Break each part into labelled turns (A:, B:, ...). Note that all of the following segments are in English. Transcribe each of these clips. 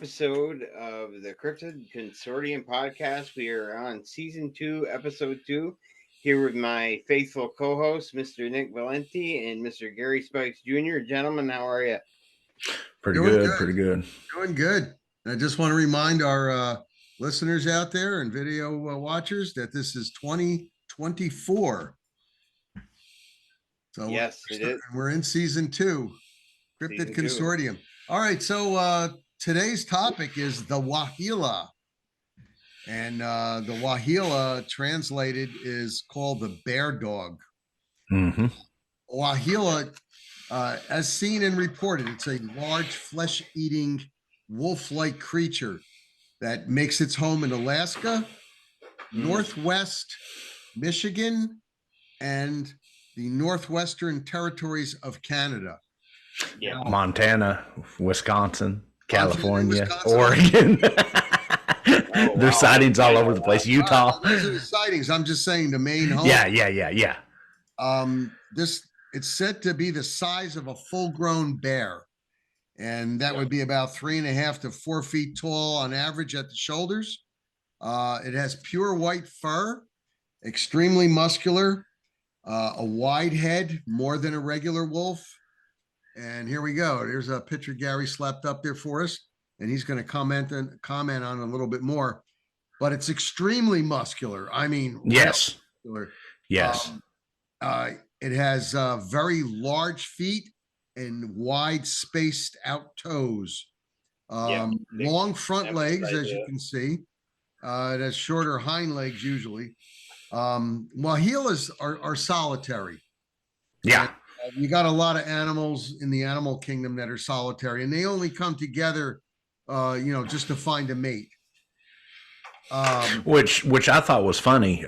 A: episode of the Cryptid Consortium Podcast. We are on season 2, episode 2, here with my faithful co-hosts, Mr. Nick Valenti and Mr. Gary Spikes Jr. Gentlemen, how are you?
B: Pretty good.
C: Doing good. I just want to remind our listeners out there and video watchers that this is 2024. So
A: yes, it is.
C: We're in season 2, Cryptid Consortium. All right, so today's topic is the Waheela. And the Waheela translated is called the bear dog.
B: Mm-hmm.
C: Waheela, as seen and reported, it's a large flesh-eating wolf-like creature that makes its home in Alaska, Northwest Michigan, and the Northwestern territories of Canada.
A: Yeah.
B: Montana, Wisconsin, California, Oregon. There's sightings all over the place. Utah.
C: Those are the sightings. I'm just saying the main home.
B: Yeah.
C: It's said to be the size of a full-grown bear, and that would be about 3.5 to 4 feet tall on average at the shoulders. It has pure white fur, extremely muscular, a wide head, more than a regular wolf. And here we go. There's a picture Gary slapped up there for us, and he's going to comment on a little bit more. But it's extremely muscular. I mean,
B: yes,
C: muscular.
B: Yes.
C: It has very large feet and wide spaced out toes. Long front legs, as you can see. It has shorter hind legs usually. Waheelas are solitary.
B: Yeah.
C: You got a lot of animals in the animal kingdom that are solitary, and they only come together, just to find a mate.
B: Which I thought was funny.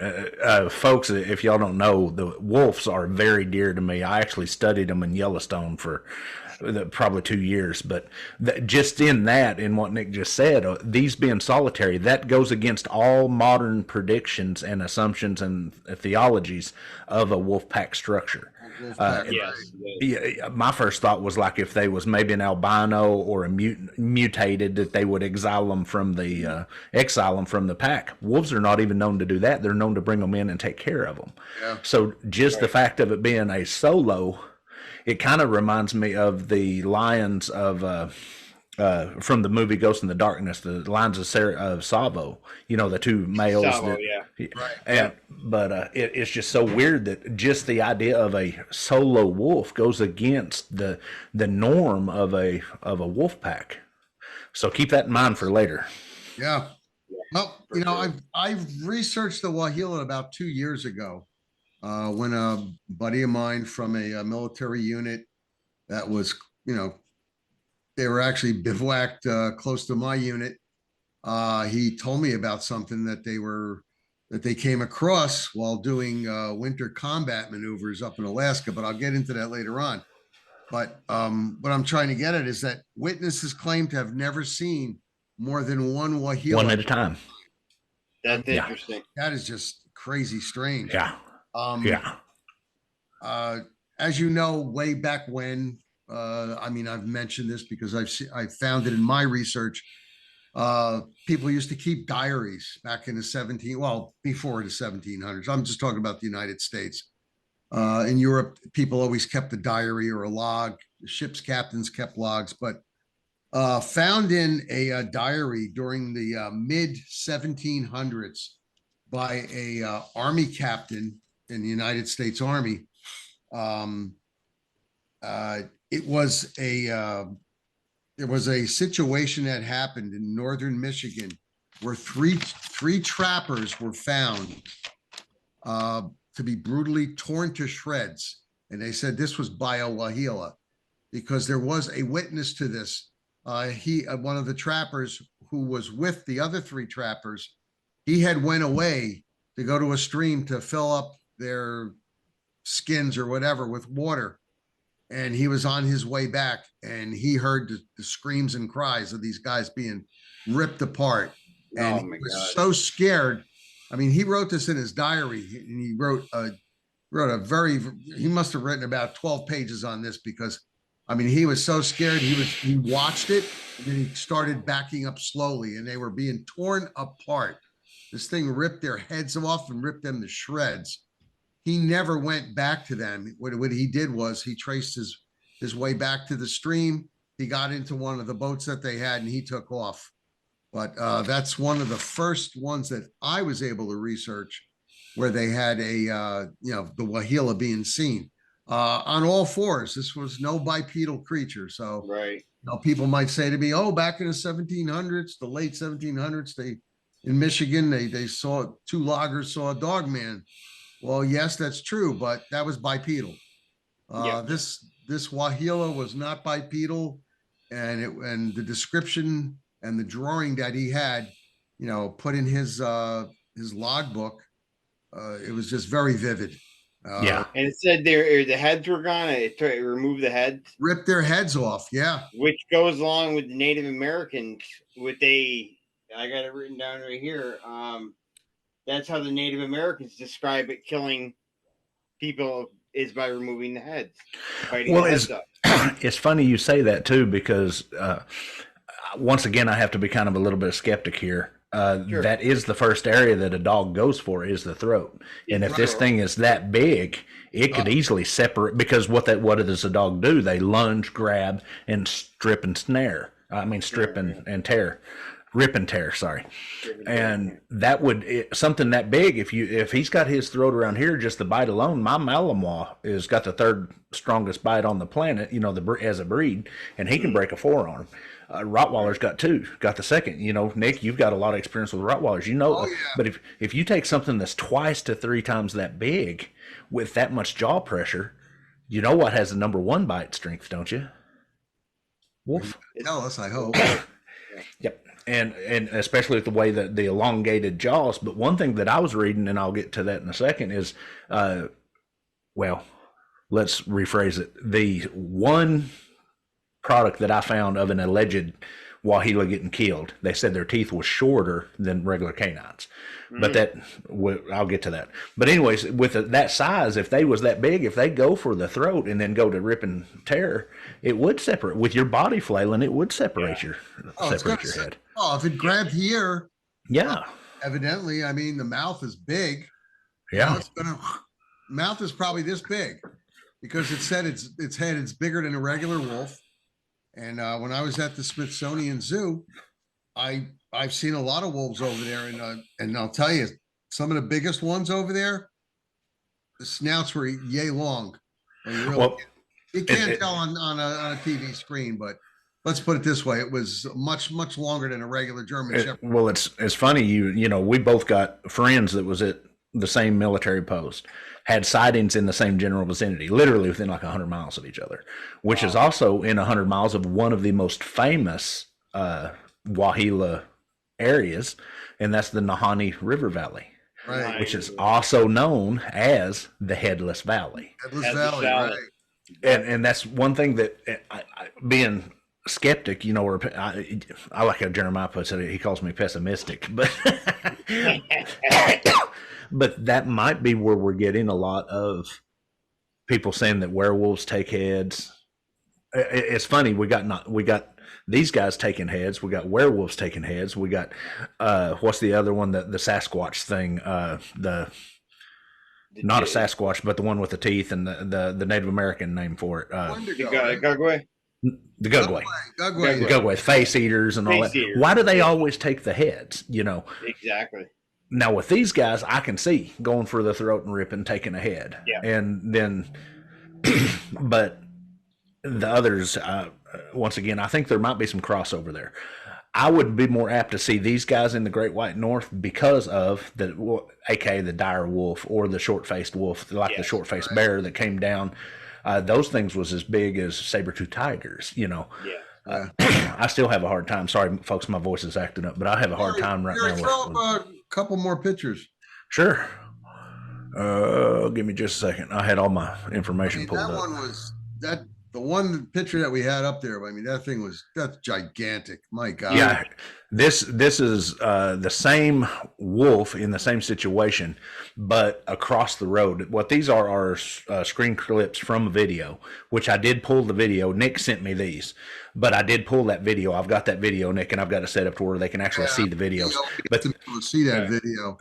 B: Folks, if y'all don't know, the wolves are very dear to me. I actually studied them in Yellowstone for probably 2 years, but just in what Nick just said, these being solitary, that goes against all modern predictions and assumptions and theologies of a wolf pack structure.
A: Yes.
B: My first thought was like if they was maybe an albino or a mutated, that they would exile them from the pack. Wolves are not even known to do that. They're known to bring them in and take care of them.
C: Yeah.
B: So just the fact of it being a solo, it kind of reminds me of the lions of from the movie Ghost in the Darkness, the lions of Savo. The two males.
A: Savo,
B: But it's just so weird that just the idea of a solo wolf goes against the norm of a wolf pack. So keep that in mind for later.
C: Yeah. Well, I've researched the Waheela about 2 years ago, when a buddy of mine from a military unit that was, they were actually bivouacked close to my unit. He told me about something that they came across while doing winter combat maneuvers up in Alaska, but I'll get into that later on. But what I'm trying to get at is that witnesses claim to have never seen more than one Waheela.
B: One at a time.
A: That's interesting.
C: That is just crazy strange.
B: Yeah.
C: As you know, way back when, I've mentioned this because I found it in my research. People used to keep diaries back in before the 1700s. I'm just talking about the United States. In Europe, people always kept a diary or a log. The ship's captains kept logs, but found in a diary during the mid 1700s by a army captain in the United States Army. There was a situation that happened in northern Michigan where three trappers were found to be brutally torn to shreds, and they said this was by a Waheela because there was a witness to this. One of the trappers who was with the other 3 trappers, he had went away to go to a stream to fill up their skins or whatever with water. And he was on his way back and he heard the screams and cries of these guys being ripped apart. And he was so scared. I mean, he wrote this in his diary, and he wrote he must have written about 12 pages on this because I mean, he was so scared. He watched it, and then he started backing up slowly, and they were being torn apart. This thing ripped their heads off and ripped them to shreds. He never went back to them. What he did was he traced his way back to the stream. He got into one of the boats that they had, and he took off. But that's one of the first ones that I was able to research where they had the wahila being seen on all fours. This was no bipedal creature. So
A: right.
C: People might say to me, oh, back in the 1700s, the late 1700s, in Michigan, they saw two loggers saw a dog man. Well, yes, that's true, but that was bipedal. This wahila was not bipedal, and the description and the drawing that he had, put in his logbook, it was just very vivid.
A: And it said the heads were gone. It removed the heads,
C: ripped their heads off. Yeah,
A: which goes along with the Native Americans. I got it written down right here. That's how the Native Americans describe it: killing people is by removing the heads.
B: Well, it's funny you say that too, because once again, I have to be kind of a little bit of skeptic here. Sure. That is the first area that a dog goes for, is the throat. And if this thing is that big, it could easily separate, because what does a dog do? They lunge, grab, and strip and snare. I mean, strip and tear. Rip and tear, sorry. And that something that big, if he's got his throat around here, just the bite alone, my Malinois has got the third strongest bite on the planet, as a breed, and he can break a forearm. Rottweiler's got the second. Nick, you've got a lot of experience with Rottweilers, But if you take something that's twice to three times that big with that much jaw pressure, you know what has the number one bite strength, don't you? Wolf.
C: Tell us, I hope.
B: Yep. And especially with the way that the elongated jaws. But one thing that I was reading, and I'll get to that in a second, is, let's rephrase it. The one product that I found of an alleged wahila getting killed, they said their teeth was shorter than regular canines. But I'll get to that. But anyways, with that size, if they was that big, if they go for the throat and then go to rip and tear, it would separate. With your body flailing, it would separate your head.
C: Oh, if it grabbed here,
B: yeah.
C: Evidently, I mean, the mouth is big.
B: Yeah.
C: Mouth is probably this big, because it said its head is bigger than a regular wolf. And when I was at the Smithsonian Zoo, I've seen a lot of wolves over there, and I'll tell you, some of the biggest ones over there, the snouts were yay long. You can't tell on a TV screen, but let's put it this way: it was much longer than a regular German Shepherd.
B: Well, it's funny, we both got friends that was at the same military post, had sightings in the same general vicinity, literally within like 100 miles of each other, which is also in 100 miles of one of the most famous wahila areas, and that's the Nahanni River Valley,
C: right,
B: which is also known as the Headless Valley.
C: Headless Valley, right.
B: And that's one thing that I being skeptic, or I like how Jeremiah puts it, he calls me pessimistic, but but that might be where we're getting a lot of people saying that werewolves take heads. It's funny, we got these guys taking heads, we got werewolves taking heads, we got what's the other one, the Sasquatch thing, not a Sasquatch, but the one with the teeth and the Native American name for it.
A: Gugway.
B: The Gugway, face eaters and all that. Why do they always take the heads?
A: Exactly.
B: Now with these guys, I can see going for the throat and ripping, taking a head, and then, but the others, once again, I think there might be some crossover there. I would be more apt to see these guys in the Great White North because of aka the dire wolf or the short-faced wolf, like the short-faced bear that came down. Those things was as big as saber-toothed tigers, I still have a hard time. Sorry, folks, my voice is acting up, but I have a hard time right now.
C: Throw up a couple more pictures.
B: Sure. Give me just a second. I had all my information pulled up.
C: That one was the one picture that we had up there, I mean, that's gigantic. My God.
B: Yeah, this is the same wolf in the same situation, but across the road. What these are screen clips from a video, which I did pull the video. Nick sent me these, but I did pull that video. I've got that video, Nick, and I've got it set up to where they can actually see the videos. But
C: to see that video.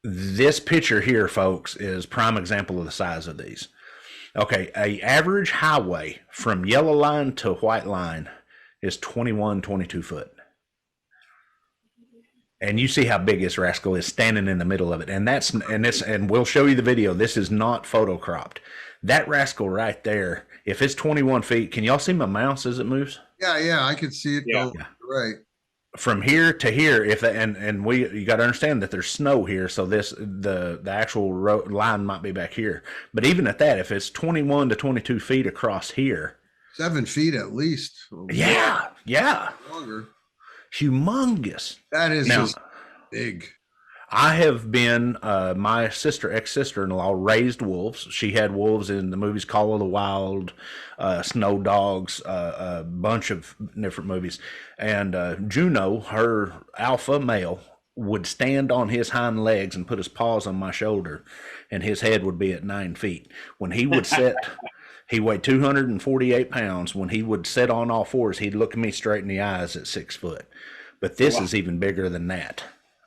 B: This picture here, folks, is prime example of the size of these. Okay, a average highway from yellow line to white line is 21, 22 foot. And you see how big this rascal is standing in the middle of it. And we'll show you the video. This is not photo cropped. That rascal right there, if it's 21 feet, can y'all see my mouse as it moves?
C: Yeah, I can see it go right.
B: From here to here, you got to understand that there's snow here, so the actual line might be back here. But even at that, if it's 21 to 22 feet across here,
C: 7 feet at least.
B: Yeah.
C: Longer.
B: Humongous.
C: That is just big.
B: I have been, my ex-sister-in-law raised wolves. She had wolves in the movies Call of the Wild, Snow Dogs, a bunch of different movies. And Juno, her alpha male, would stand on his hind legs and put his paws on my shoulder, and his head would be at 9 feet. When he would sit, he weighed 248 pounds. When he would sit on all fours, he'd look me straight in the eyes at 6 foot. But this is even bigger than that.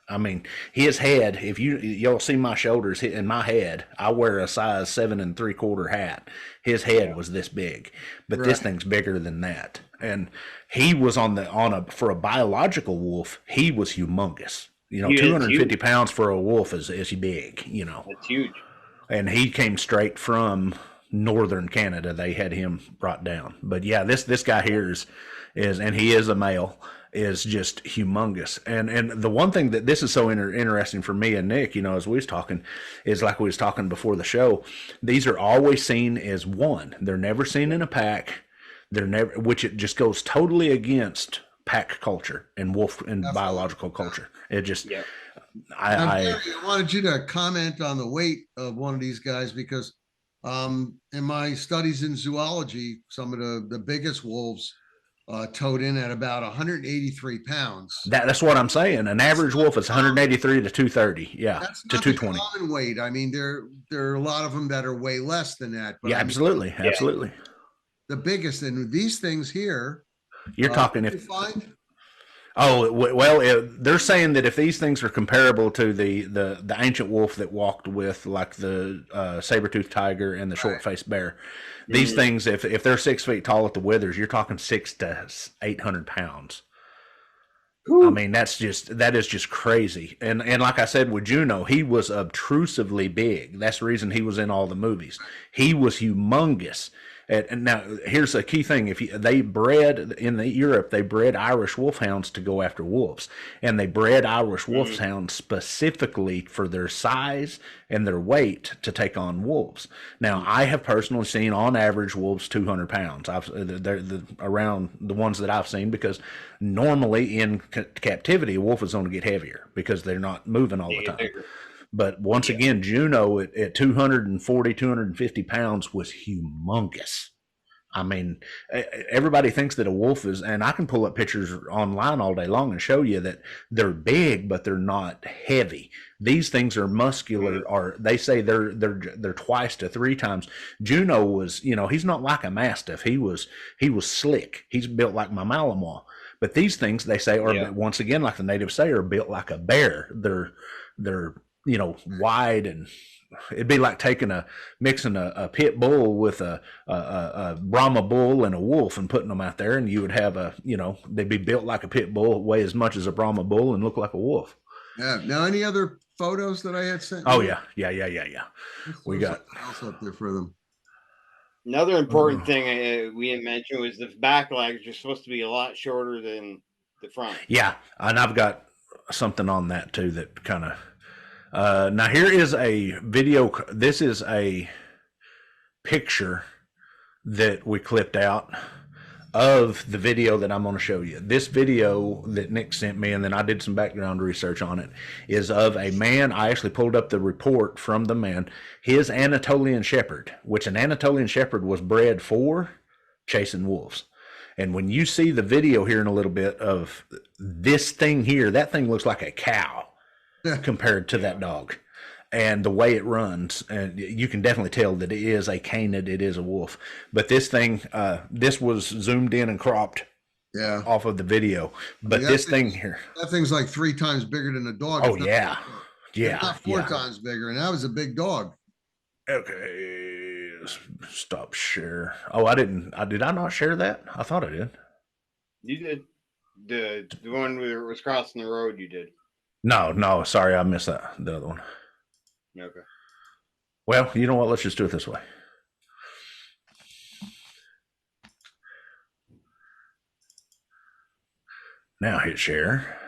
B: I mean, his head, if y'all see my shoulders in my head, I wear a size 7 3/4 hat. His head was this big, but this thing's bigger than that. And he was for a biological wolf, he was humongous. 250 pounds for a wolf is big,
A: That's huge.
B: And he came straight from northern Canada. They had him brought down. But yeah, this guy here is and he is a male, is just humongous. And the one thing that this is so interesting for me and Nick, as we was talking, is like we was talking before the show, these are always seen as one. They're never seen in a pack. Which it just goes totally against pack culture and wolf and biological culture. It just, I
C: wanted you to comment on the weight of one of these guys, because in my studies in zoology, some of the biggest wolves towed in at about 183 pounds.
B: That's what I'm saying. An average wolf is 183 to 230. Yeah,
C: that's
B: to 220.
C: Common weight. I mean, there are a lot of them that are way less than that. But
B: absolutely.
C: The biggest, and these things here.
B: You're talking if. Oh well, they're saying that if these things are comparable to the ancient wolf that walked with, like the saber-toothed tiger and the short-faced bear, these things, if they're 6 feet tall at the withers, you're talking 600 to 800 pounds. Ooh. I mean, that is just crazy. And like I said with Juno, he was obtrusively big. That's the reason he was in all the movies. He was humongous. And now here's a key thing: they bred in Europe, they bred Irish wolfhounds to go after wolves, and they bred Irish wolfhounds specifically for their size and their weight to take on wolves. Now, I have personally seen, on average, wolves 200 pounds. They're around the ones that I've seen, because normally in captivity, a wolf is going to get heavier because they're not moving all the time. But once again, Juno at 240, 250 pounds was humongous. I mean, everybody thinks that a wolf is, and I can pull up pictures online all day long and show you that they're big, but they're not heavy. These things are muscular, or they say they're twice to three times. Juno was, he's not like a mastiff. He was slick. He's built like my Malinois. But these things, they say, are once again, like the natives say, are built like a bear. They're wide, and it'd be like mixing a pit bull with a Brahma bull and a wolf and putting them out there, and you would have they'd be built like a pit bull, weigh as much as a Brahma bull, and look like a wolf.
C: Yeah. Now, any other photos that I had sent?
B: Oh, yeah. We got
C: else up there for them.
A: Another important thing we had mentioned was the back legs are supposed to be a lot shorter than the front.
B: Yeah, and I've got something on that too that kind of. Now here is a video. This is a picture that we clipped out of the video that I'm going to show you. This video that Nick sent me, and then I did some background research on it, is of a man. I actually pulled up the report from the man. His Anatolian Shepherd, which an Anatolian Shepherd was bred for chasing wolves. And when you see the video here in a little bit of this thing here, that thing looks like a cow compared to that dog. And the way it runs, and you can definitely tell that it is a canid, it is a wolf. But this thing, this was zoomed in and cropped off of the video. But this thing here,
C: that thing's like 3 times bigger than a dog.
B: Oh, yeah. Yeah.
C: Not 4 times bigger. And that was a big dog.
B: Okay. Stop share. Oh, did I not share that? I thought I did.
A: You did. The one where it was crossing the road, you did.
B: No, sorry, I missed that. The other one.
A: Okay.
B: Well, you know what? Let's just do it this way. Now hit share.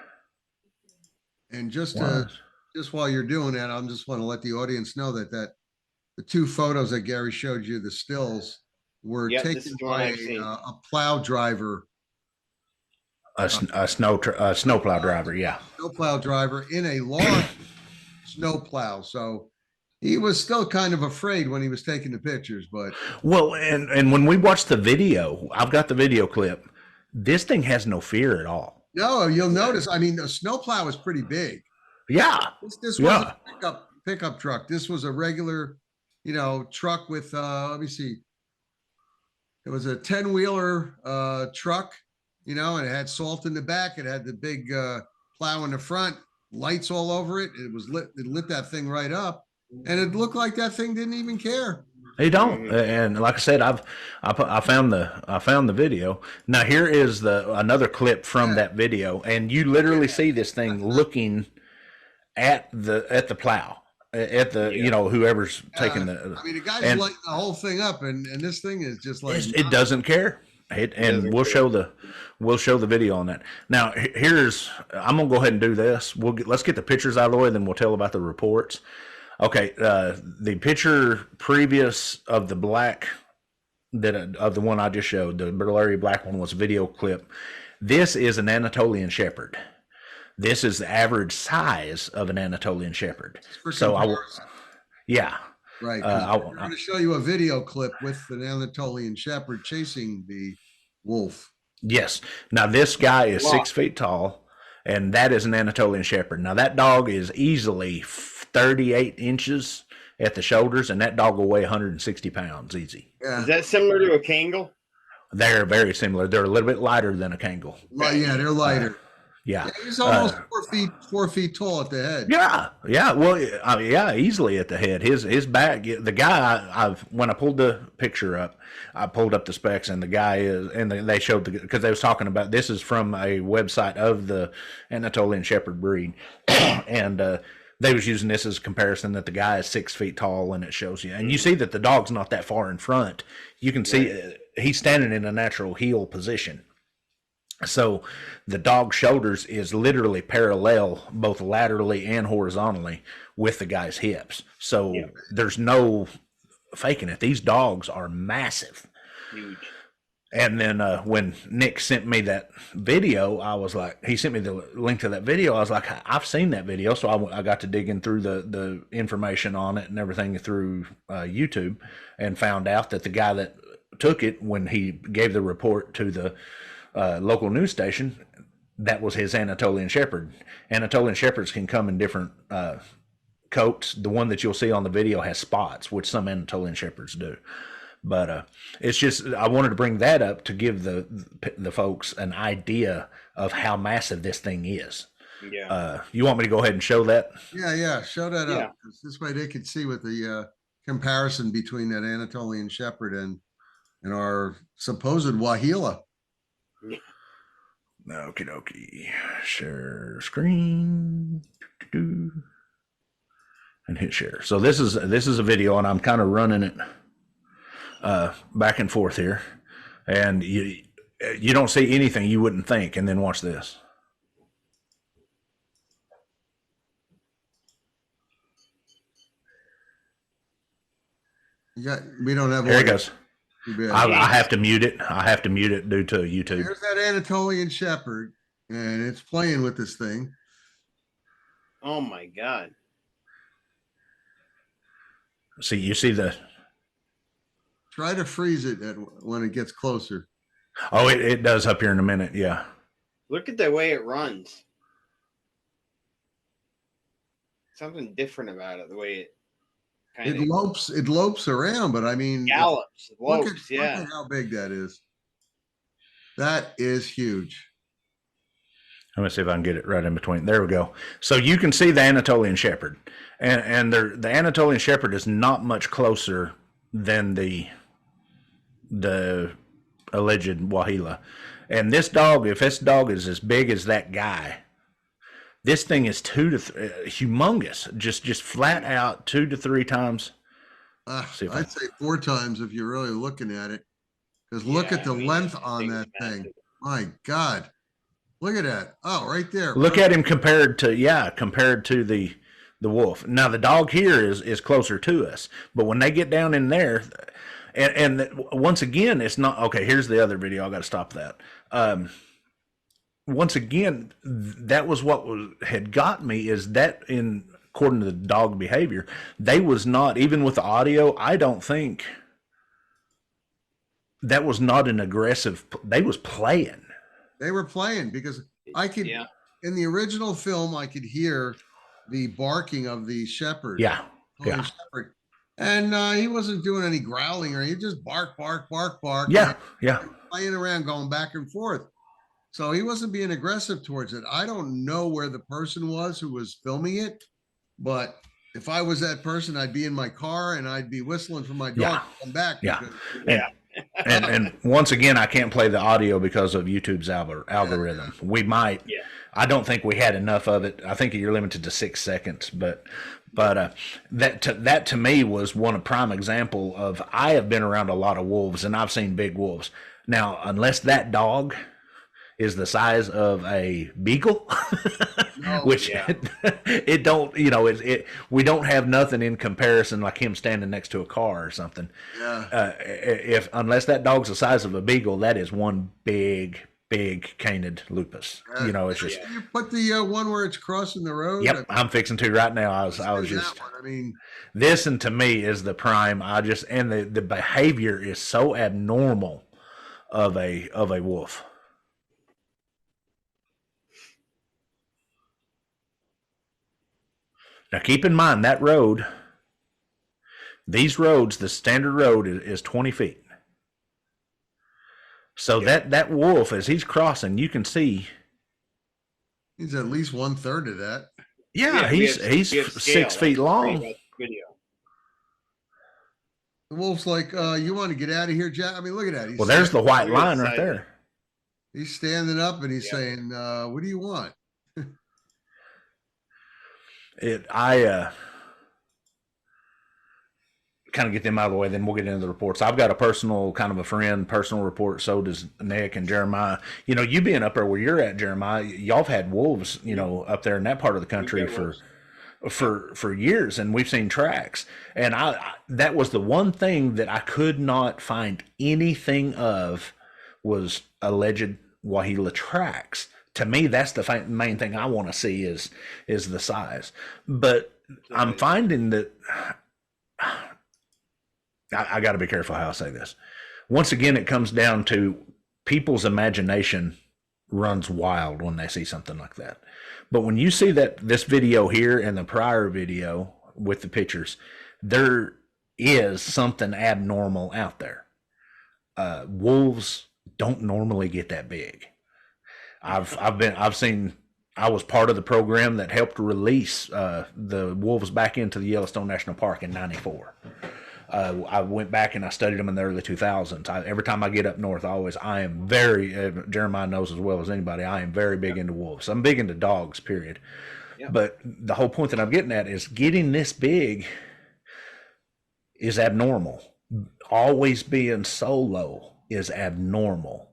C: And just while you're doing that, I just want to let the audience know that the 2 photos that Gary showed you, the stills, were taken by a plow driver.
B: A snowplow driver, yeah.
C: Snowplow driver in a large snowplow. So he was still kind of afraid when he was taking the pictures, but
B: well, and when we watched the video, I've got the video clip. This thing has no fear at all.
C: No, you'll notice. I mean, the snowplow is pretty big.
B: Yeah,
C: this was a pickup truck. This was a regular, truck with. Let me see. It was a 10-wheeler truck, and it had salt in the back. It had the big plow in the front, lights all over it. It was lit. It lit that thing right up, and it looked like that thing didn't even care.
B: They don't, and like I said, I found the video. Now here is another clip from that video, and you literally see this thing looking at the plow, at the whoever's taking the.
C: I mean, the guy's lighting the whole thing up, and this thing is just like
B: it doesn't care. We'll show the video on that. Now I'm gonna go ahead and do this. Let's get the pictures out of the way, then we'll tell about the reports. Okay, the picture previous of the black of the one I just showed, the blurry black one, was a video clip. This is an Anatolian Shepherd. This is the average size of an Anatolian Shepherd. So yeah.
C: Right. I'm going to show you a video clip with an Anatolian Shepherd chasing the wolf.
B: Yes. Now this guy is 6 feet tall, and that is an Anatolian Shepherd. Now that dog is easily 38 inches at the shoulders, and that dog will weigh 160 pounds easy.
A: Yeah. Is that similar to a Kangal?
B: They're very similar. They're a little bit lighter than a Kangal.
C: Well, yeah, they're lighter.
B: Yeah,
C: he's almost 4 feet tall at the head.
B: Yeah. Well, easily at the head. His back. The guy. When I pulled the picture up, I pulled up the specs, and the guy is, and they showed because they was talking about this is from a website of the Anatolian Shepherd breed, and they was using this as a comparison that the guy is 6 feet tall, and it shows you, and you see that the dog's not that far in front. You can see he's standing in a natural heel position. So the dog's shoulders is literally parallel, both laterally and horizontally, with the guy's hips. So there's no faking it. These dogs are massive.
A: Huge.
B: And then when Nick sent me that video, I was like, he sent me the link to that video. I was like, I've seen that video. So I got to digging through the information on it and everything through YouTube, and found out that the guy that took it, when he gave the report to the local news station, that was his Anatolian Shepherd. Anatolian Shepherds can come in different coats. The one that you'll see on the video has spots, which some Anatolian Shepherds do. But it's just, I wanted to bring that up to give the folks an idea of how massive this thing is. Yeah. You want me to go ahead and show that?
C: Yeah. Show that up. This way they can see what the comparison between that Anatolian Shepherd and our supposed Waheela.
B: Okie dokie. Share screen. And hit share. So this is a video, and I'm kind of running it back and forth here, and you don't see anything you wouldn't think, and then watch this.
C: We don't have.
B: There it goes.
C: Too bad.
B: I have to mute it. I have to mute it due to YouTube.
C: There's that Anatolian Shepherd, and it's playing with this thing.
A: Oh my God.
B: See, you see the.
C: Try to freeze it when it gets closer.
B: Oh, it does up here in a minute. Yeah.
A: Look at the way it runs. Something different about it. The way it kind
C: It lopes around, but I mean,
A: gallops.
C: look
A: Lopes,
C: at how big that is. That is huge.
B: Let me see if I can get it right in between. There we go. So you can see the Anatolian Shepherd, and the Anatolian Shepherd is not much closer than the alleged Waheela. And this dog, if this dog is as big as that guy, this thing is humongous, just flat out 2 to 3 times.
C: I'd say 4 times if you're really looking at it, because look at the length on that thing. My God, look at that! Oh, right there.
B: Look at him compared to the wolf. Now the dog here is closer to us, but when they get down in there, and once again, it's not okay. Here's the other video. I got to stop that. Once again, that was what had got me, is that according to the dog behavior, they was not, even with the audio, I don't think that was not an aggressive, they was playing.
C: They were playing because I could, in the original film, I could hear the barking of the shepherd. Shepherd. And he wasn't doing any growling, or he just bark. Playing around, going back and forth. So he wasn't being aggressive towards it. I don't know where the person was who was filming it, but if I was that person, I'd be in my car and I'd be whistling for my dog to come back.
B: And once again, I can't play the audio because of YouTube's algorithm. We might. Yeah. I don't think we had enough of it. I think you're limited to 6 seconds, but that to me was one prime example of, I have been around a lot of wolves and I've seen big wolves. Now, unless that dog is the size of a beagle, which it don't, we don't have nothing in comparison like him standing next to a car or something. Unless that dog's the size of a beagle, that is one big canid lupus. It's just,
C: you put the one where it's crossing the road.
B: Yep, I'm fixing to right now. I was just, this, and to me is the prime. And the behavior is so abnormal of a wolf. Now, keep in mind that road, these roads, the standard road is 20 feet. So that wolf, as he's crossing, you can see.
C: He's at least 1/3 of that.
B: Yeah, he's 6 feet long.
C: The wolf's like, you want to get out of here, Jack? I mean, look at that.
B: Well, there's the white line right there.
C: He's standing up and he's saying, what do you want?
B: I kind of get them out of the way, then we'll get into the reports. I've got a personal report. So does Nick and Jeremiah. You being up there where you're at, Jeremiah, y'all have had wolves, up there in that part of the country for years, and we've seen tracks. And that was the one thing that I could not find anything of, was alleged Waheela tracks. To me, that's the main thing I want to see is the size. But I'm finding that I got to be careful how I say this. Once again, it comes down to people's imagination runs wild when they see something like that. But when you see this video here and the prior video with the pictures, there is something abnormal out there. Wolves don't normally get that big. I was part of the program that helped release the wolves back into the Yellowstone National Park in '94. I went back and I studied them in the early 2000s. Every time I get up north, I am very, Jeremiah knows as well as anybody, I am very big into wolves. I'm big into dogs, period. Yep. But the whole point that I'm getting at is getting this big is abnormal. Always being so low is abnormal.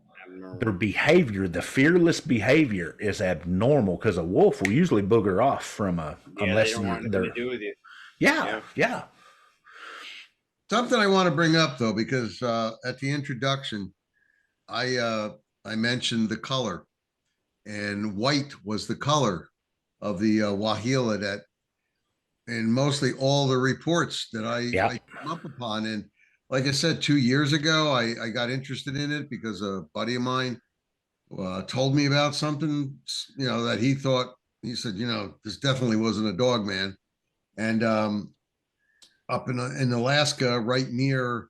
B: Their behavior, the fearless behavior, is abnormal, because a wolf will usually booger off from unless
A: they don't want anything to do with you.
B: Yeah.
C: Something I want to bring up though, because at the introduction, I mentioned the color, and white was the color of the Waheela that, and mostly all the reports that
B: Yeah.
C: I came up upon. And like I said, 2 years ago, I got interested in it because a buddy of mine told me about something, that he thought, he said, this definitely wasn't a dog man. And up in Alaska, right near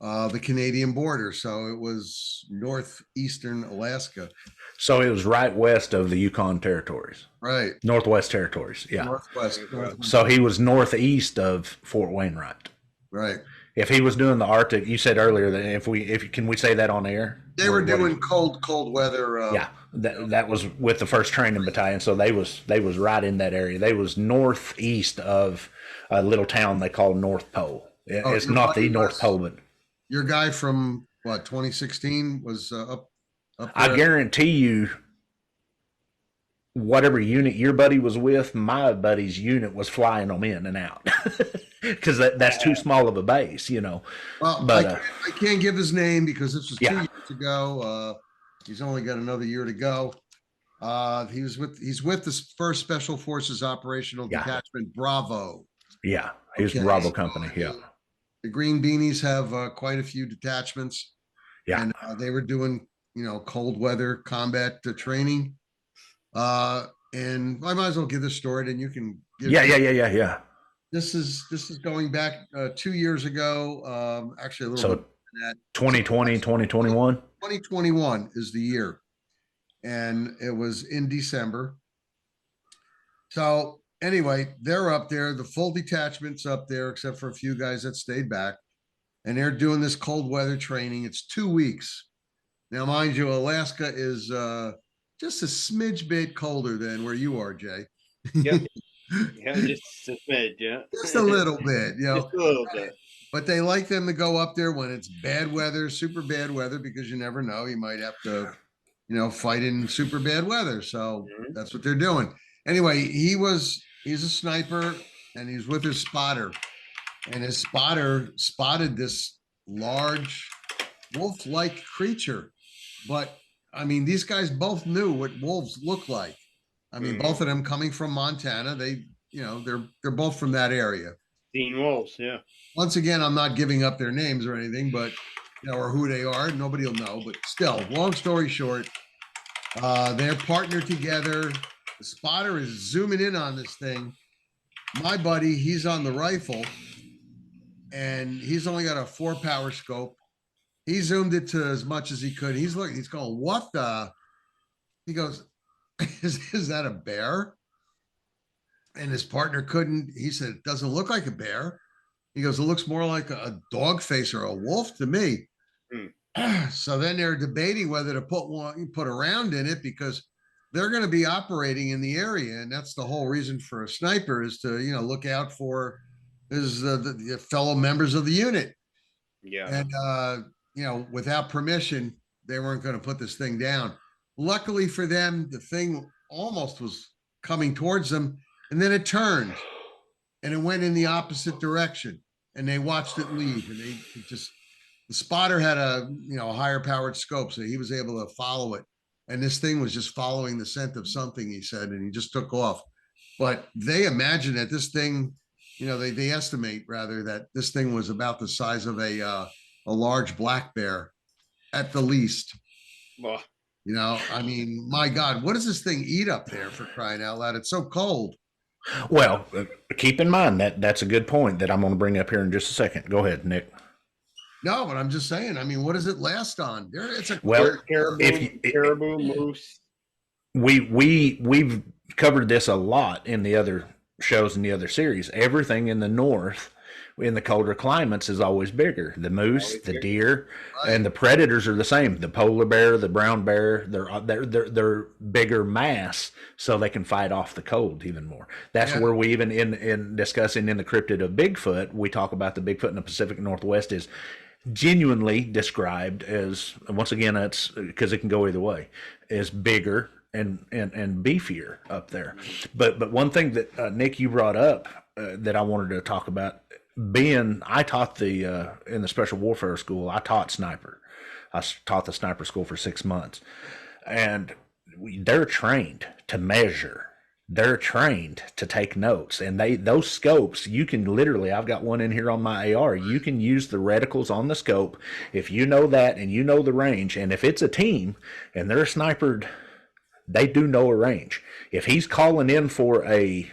C: the Canadian border. So it was northeastern Alaska.
B: So it was right west of the Yukon territories.
C: Right.
B: Northwest territories. Yeah.
C: Northwest.
B: So he was northeast of Fort Wainwright.
C: Right.
B: If he was doing the Arctic, you said earlier that if can we say that on air?
C: They were doing cold weather.
B: Yeah, that was with the first training battalion. So they was right in that area. They was northeast of a little town they call North Pole. It's not the North Pole, but
C: your guy from what 2016 was up there?
B: I guarantee you, whatever unit your buddy was with, my buddy's unit was flying them in and out because that's too small of a base,
C: Well,
B: but
C: I can't give his name because this was 2 years ago. He's only got another year to go. He's with the First Special Forces Operational Detachment Bravo.
B: Yeah, he was Bravo Company. Yeah,
C: the Green Beanies have quite a few detachments.
B: Yeah,
C: and they were doing cold weather combat training. And I might as well give this story, and you can give
B: yeah.
C: This is going back 2 years ago. Actually, a little bit
B: that 2020, 2021.
C: 2021 is the year, and it was in December. So anyway, they're up there. The full detachment's up there, except for a few guys that stayed back, and they're doing this cold weather training. It's 2 weeks. Now, mind you, Alaska is just a smidge bit colder than where you are, Jay.
A: Yep. Yeah, just a smidge, yeah.
C: Just a little bit,
A: Just a little bit.
C: But they like them to go up there when it's bad weather, super bad weather, because you never know. You might have to, fight in super bad weather. So that's what they're doing. Anyway, he's a sniper, and he's with his spotter. And his spotter spotted this large wolf-like creature. But I mean, these guys both knew what wolves look like. I mean, both of them coming from Montana. They're both from that area.
A: Seen wolves, yeah.
C: Once again, I'm not giving up their names or anything, but or who they are. Nobody will know. But still, long story short, they're partnered together. The spotter is zooming in on this thing. My buddy, he's on the rifle, and he's only got a 4-power scope. He zoomed it to as much as he could. He's going, what the? He goes, is that a bear? And his partner couldn't. He said, it doesn't look like a bear. He goes, it looks more like a dog face or a wolf to me. So then they're debating whether to put a round in it, because they're going to be operating in the area. And that's the whole reason for a sniper, is to, look out for the fellow members of the unit.
A: Yeah.
C: And, without permission, they weren't going to put this thing down. Luckily for them, the thing almost was coming towards them, and then it turned, and it went in the opposite direction, and they watched it leave. And the spotter had a higher powered scope, so he was able to follow it. And this thing was just following the scent of something, he said, and he just took off. But they imagine that this thing, they estimate rather that this thing was about the size of a large black bear at the least.
A: Well,
C: I mean, my God, what does this thing eat up there, for crying out loud? It's so cold.
B: Well, keep in mind that's a good point that I'm going to bring up here in just a second. Go ahead, Nick.
C: No, but I'm just saying, I mean, what does it last on?
A: Caribou, moose.
B: We've covered this a lot in the other shows and the other series. Everything in the north, in the colder climates, is always bigger. The moose, the deer, and the predators are the same. The polar bear, the brown bear, they're bigger mass, so they can fight off the cold even more. That's where we even in discussing in the cryptid of Bigfoot, we talk about the Bigfoot in the Pacific Northwest is genuinely described as, once again, that's because it can go either way, is bigger and beefier up there. But one thing that Nick, you brought up that I wanted to talk about, I taught in the special warfare school, I taught sniper. Taught the sniper school for 6 months, and they're trained to measure. They're trained to take notes, and those scopes, you can literally, I've got one in here on my AR. You can use the reticles on the scope if you know that and you know the range. And if it's a team and they're snipered, they do know a range. If he's calling in for a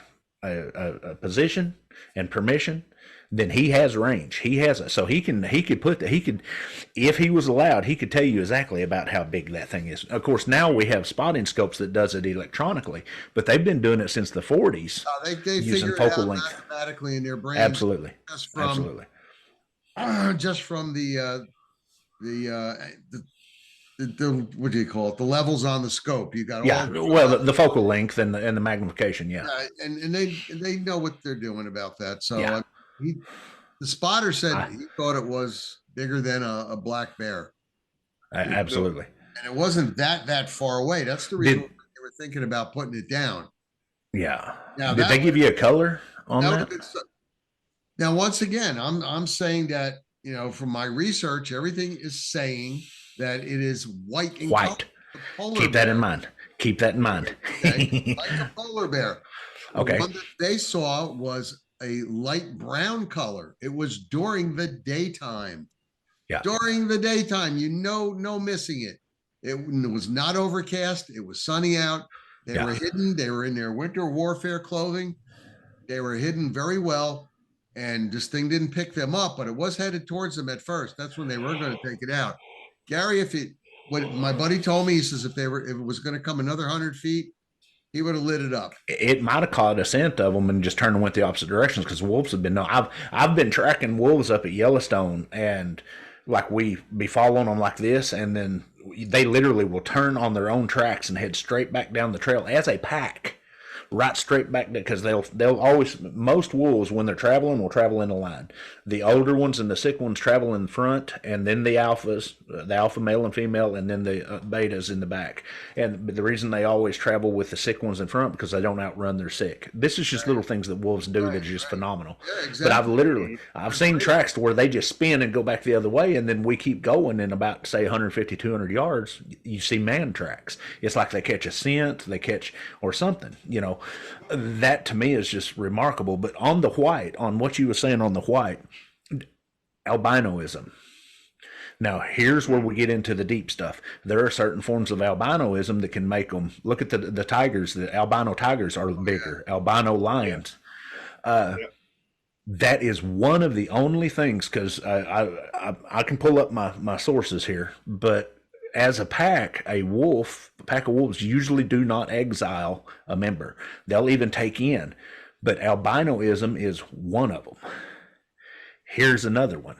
B: position and permission, then he has range. He has it. So he could, if he was allowed, he could tell you exactly about how big that thing is. Of course, now we have spotting scopes that does it electronically, but they've been doing it since the 40s.
C: They
B: using
C: figure
B: focal
C: it out
B: length
C: mathematically in their brain.
B: Absolutely.
C: Absolutely. Just from the what do you call it? The levels on the scope. You got
B: the focal length and the magnification. Yeah.
C: And they know what they're doing about that. So the spotter said he thought it was bigger than a black bear.
B: Absolutely.
C: And it wasn't that far away. That's the reason they were thinking about putting it down.
B: Yeah. Now, did they give you a color on that?
C: Now, once again, I'm saying that, from my research, everything is saying that it is white in color.
B: Keep that in mind. Keep that in mind.
C: Okay? Like a polar bear.
B: Okay.
C: The one that they saw was a light brown color. It was during the daytime.
B: Yeah.
C: During the daytime, no missing it. It was not overcast. It was sunny out. They were hidden. They were in their winter warfare clothing. They were hidden very well. And this thing didn't pick them up, but it was headed towards them at first. That's when they were going to take it out. Gary, what my buddy told me, he says if it was going to come another 100 feet, he would have lit it up.
B: It might have caught a scent of them and just turned and went the opposite directions, because wolves have been. I've been tracking wolves up at Yellowstone, and like we be following them like this, and then they literally will turn on their own tracks and head straight back down the trail as a pack. Right straight back, because they'll always, most wolves when they're traveling will travel in a line. The older ones and the sick ones travel in front, and then the alphas, the alpha male and female, and then the betas in the back. And the reason they always travel with the sick ones in front, because they don't outrun their sick. This is just little things that wolves do that are just phenomenal.
C: Yeah, exactly.
B: But I've seen tracks to where they just spin and go back the other way, and then we keep going, and about say 150, 200 yards, you see man tracks. It's like they catch a scent, or something, That to me is just remarkable. But on what you were saying on the white, albinoism. Now, here's where we get into the deep stuff. There are certain forms of albinoism that can make them, look at the tigers, the albino tigers are bigger, albino lions. That is one of the only things, because I can pull up my sources here, but as a pack, a pack of wolves usually do not exile a member. They'll even take in. But albinoism is one of them. Here's another one.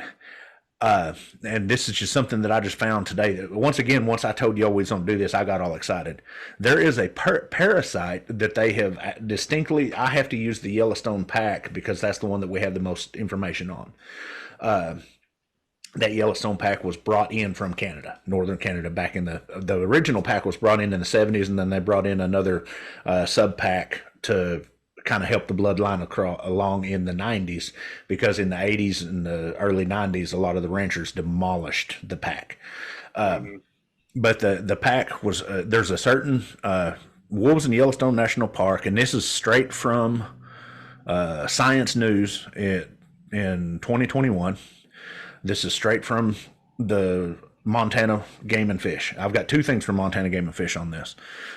B: And this is just something that I just found today. Once I told you we was going to do this, I got all excited. There is a parasite that they have distinctly, I have to use the Yellowstone pack because that's the one that we have the most information on. That Yellowstone pack was brought in from Canada, northern Canada, back in the original pack was brought in the 70s, and then they brought in another sub pack to kind of help the bloodline along in the 90s, because in the 80s and the early 90s, a lot of the ranchers demolished the pack. But the pack was, there's a certain wolves in Yellowstone National Park, and this is straight from Science News in 2021. This is straight from the Montana Game and Fish. I've got two things from Montana Game and Fish on this.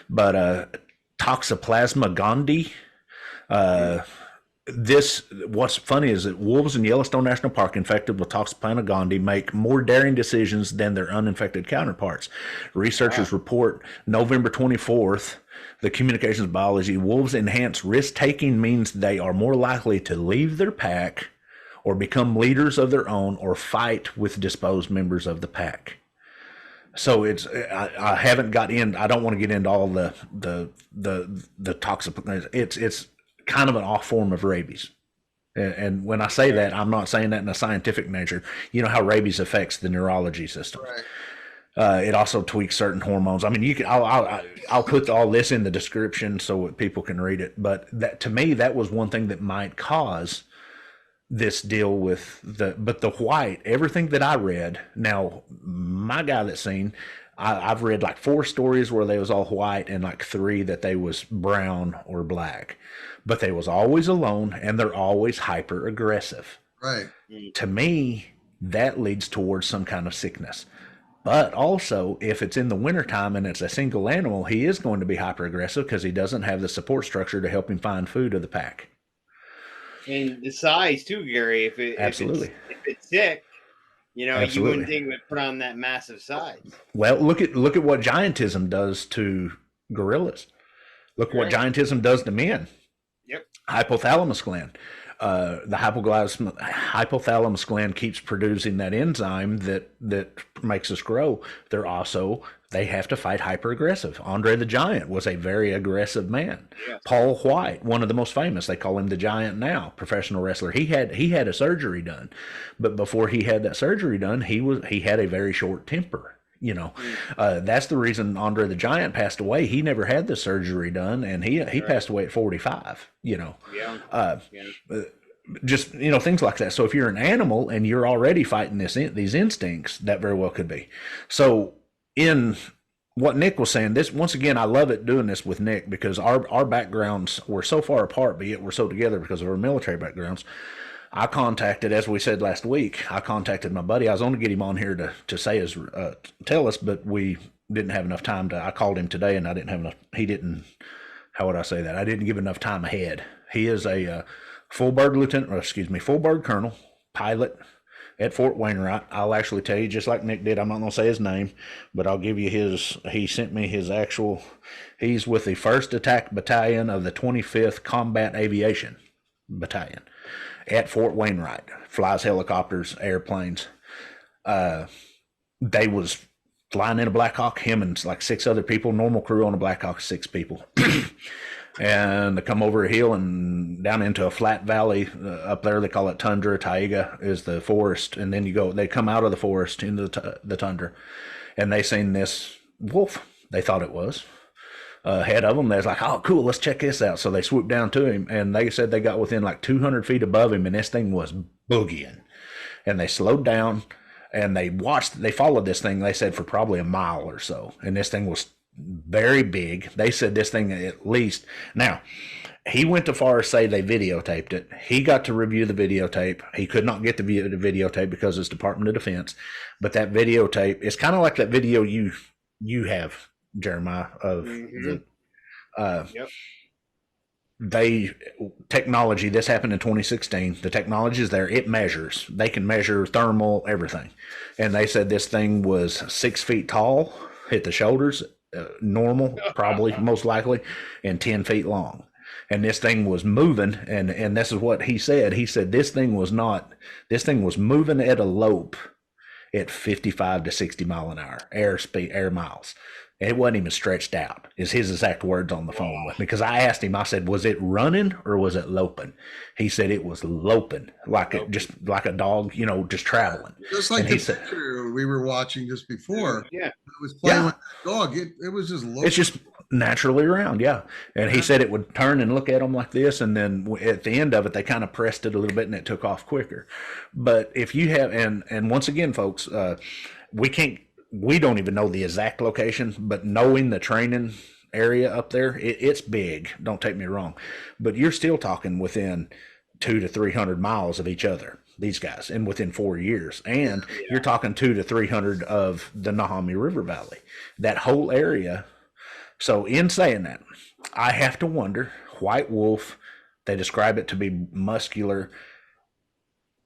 B: But Toxoplasma gondii. What's funny is that wolves in Yellowstone National Park infected with Toxoplasma gondii make more daring decisions than their uninfected counterparts. Researchers report November 24th, the Communications Biology, wolves' enhanced risk-taking means they are more likely to leave their pack or become leaders of their own, or fight with disposed members of the pack. So I haven't got in. I don't want to get into all the toxic. It's kind of an off form of rabies. And when I say that, I'm not saying that in a scientific nature. You know how rabies affects the neurology system. Right. It also tweaks certain hormones. I mean, I'll put all this in the description so people can read it. But that, to me, that was one thing that might cause this deal with but the white, everything that I read, now my guy that's seen, I've read like 4 stories where they was all white and like 3 that they was brown or black, but they was always alone and they're always hyper aggressive.
C: Right.
B: To me, that leads towards some kind of sickness. But also, if it's in the wintertime and it's a single animal, he is going to be hyper aggressive because he doesn't have the support structure to help him find food of the pack.
A: And the size too, Gary.
B: Absolutely.
A: If it's sick, you know,
B: Absolutely.
A: you wouldn't think it would put on that massive size.
B: Well, look at what giantism does to gorillas. Look what giantism does to men.
A: Yep.
B: Hypothalamus gland. The hypothalamus gland keeps producing that enzyme that makes us grow. They have to fight hyper aggressive. Andre the Giant was a very aggressive man. Yes. Paul White, one of the most famous, they call him the Giant now, professional wrestler. He had a surgery done, but before he had that surgery done, he had a very short temper. You know, that's the reason Andre the Giant passed away. He never had the surgery done, and he passed away at 45. You know, just, you know, things like that. So if you're an animal and you're already fighting these instincts, that very well could be. So in what Nick was saying, this, once again, I love it doing this with Nick because our backgrounds were so far apart, but yet we're so together because of our military backgrounds. I contacted, as we said last week, I contacted my buddy. I was going to get him on here to say tell us, but we didn't have enough time I called him today and I didn't have enough. How would I say that? I didn't give enough time ahead. He is a full bird colonel, pilot at Fort Wainwright. I'll actually tell you, just like Nick did, I'm not going to say his name, but I'll give you he sent me his actual, he's with the 1st Attack Battalion of the 25th Combat Aviation Battalion at Fort Wainwright, flies helicopters, airplanes. They was flying in a Black Hawk, him and like 6 other people, normal crew on a Black Hawk, 6 people. And they come over a hill and down into a flat valley up there. They call it tundra. Taiga is the forest. And then they come out of the forest into the tundra. And they seen this wolf, they thought it was. Ahead of them, they was like, oh, cool, let's check this out. So they swooped down to him, and they said they got within like 200 feet above him, and this thing was boogieing. And they slowed down, and they followed this thing, they said, for probably a mile or so. And this thing was very big. They said this thing at least. Now, he went too far as say they videotaped it. He got to review the videotape. He could not get the videotape because it's Department of Defense. But that videotape, it's kind of like that video you have, Jeremiah, of technology. This happened in 2016. The technology is there. It measures. They can measure thermal, everything. And they said this thing was 6 feet tall, hit the shoulders, normal, probably, most likely, and 10 feet long. And this thing was moving, and this is what he said. He said this thing was moving at a lope at 55 to 60 mile an hour, air miles. It wasn't even stretched out, is his exact words on the phone with me. Because I asked him, I said, was it running or was it loping? He said it was loping, just like a dog, you know, just traveling.
C: Just like the picture we were watching just before. Yeah. It was playing with the dog. It was just loping. It's just
B: naturally around, yeah. And he said it would turn and look at him like this, and then at the end of it, they kind of pressed it a little bit and it took off quicker. But if you have, and once again, folks, we don't even know the exact location, but knowing the training area up there, it's big. Don't take me wrong, but you're still talking within 200 to 300 miles of each other, these guys, and within 4 years. And you're talking 200 to 300 of the Nahami River Valley, that whole area. So in saying that, I have to wonder, white wolf, they describe it to be muscular.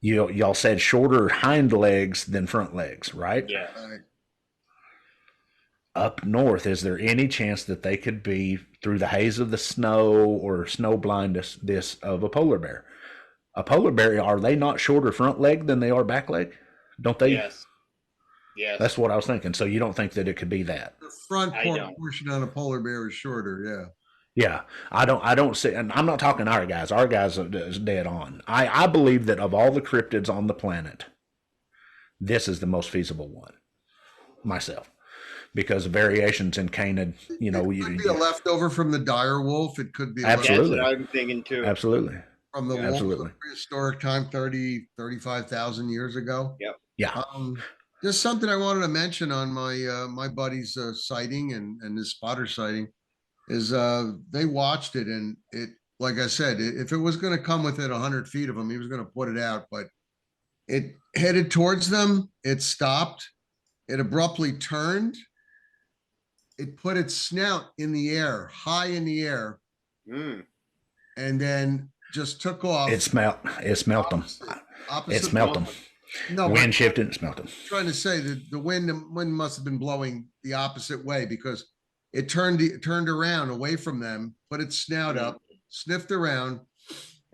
B: Y'all said shorter hind legs than front legs, right?
A: Yeah.
B: Up north, is there any chance that they could be, through the haze of the snow or snow blindness, of a polar bear? A polar bear, are they not shorter front leg than they are back leg? Don't they?
A: Yes.
B: That's what I was thinking. So you don't think that it could be that?
C: The front portion on a polar bear is shorter, yeah.
B: Yeah, I don't see, and I'm not talking our guys. Our guys is dead on. I believe that of all the cryptids on the planet, this is the most feasible one, myself. Because of variations in canid, you know,
C: it could be a leftover from the dire wolf. It could be
B: absolutely.
A: That's what I'm thinking too.
B: Absolutely.
C: from the wolves
B: Absolutely.
C: of prehistoric time, 35,000 years ago.
A: Yep.
B: Yeah.
C: Just something I wanted to mention on my buddy's sighting and his spotter sighting is they watched it, and it, like I said, if it was going to come within 100 feet of him, he was going to put it out, but it headed towards them. It stopped. It abruptly turned. It put its snout in the air, high in the air, and then just took off.
B: It smelt them. It smelt them.
C: No,
B: wind shifted and smelt them.
C: I'm trying to say that the wind must have been blowing the opposite way, because it turned around away from them, put its snout up, sniffed around,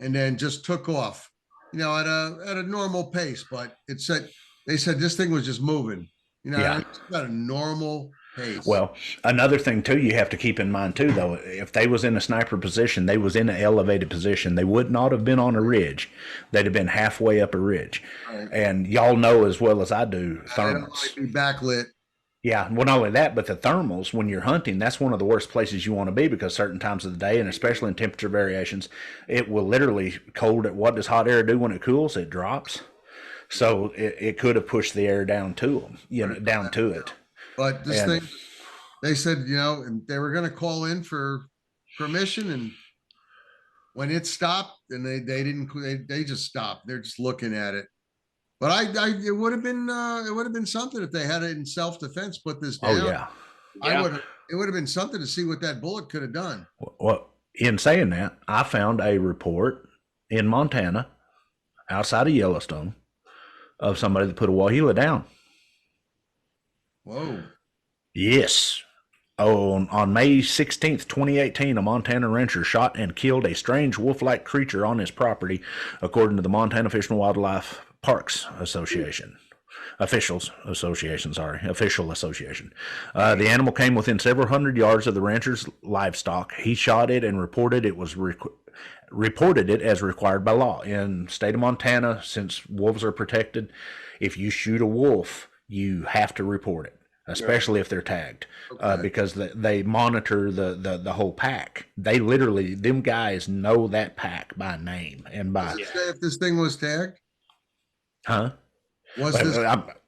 C: and then just took off. At a normal pace, but they said this thing was just moving. It's at a normal pace.
B: Well, another thing too, you have to keep in mind too, though, if they was in a sniper position, they was in an elevated position. They would not have been on a ridge. They'd have been halfway up a ridge. Right. And y'all know as well as I do, thermals.
C: Be backlit.
B: Yeah, well, not only that, but the thermals, when you're hunting, that's one of the worst places you want to be, because certain times of the day, and especially in temperature variations, it will literally cold. What does hot air do when it cools? It drops. So it could have pushed the air down to them, down to it.
C: But this thing, they said, they were going to call in for permission, and when it stopped, and they just stopped. They're just looking at it. But it would have been something if they had it in self-defense. Put this down.
B: Oh yeah.
C: It would have been something to see what that bullet could have done.
B: Well, in saying that, I found a report in Montana, outside of Yellowstone, of somebody that put a wahila down.
C: Whoa.
B: Yes. On May 16th, 2018, a Montana rancher shot and killed a strange wolf-like creature on his property, according to the Montana Fish and Wildlife Parks Association. Official Association. The animal came within several hundred yards of the rancher's livestock. He shot it and reported it as required by law. In the state of Montana, since wolves are protected, if you shoot a wolf, you have to report it, especially if they're tagged, because they monitor the whole pack. They literally, them guys know that pack by name and by.
C: Does it say if this thing was tagged?
B: Huh?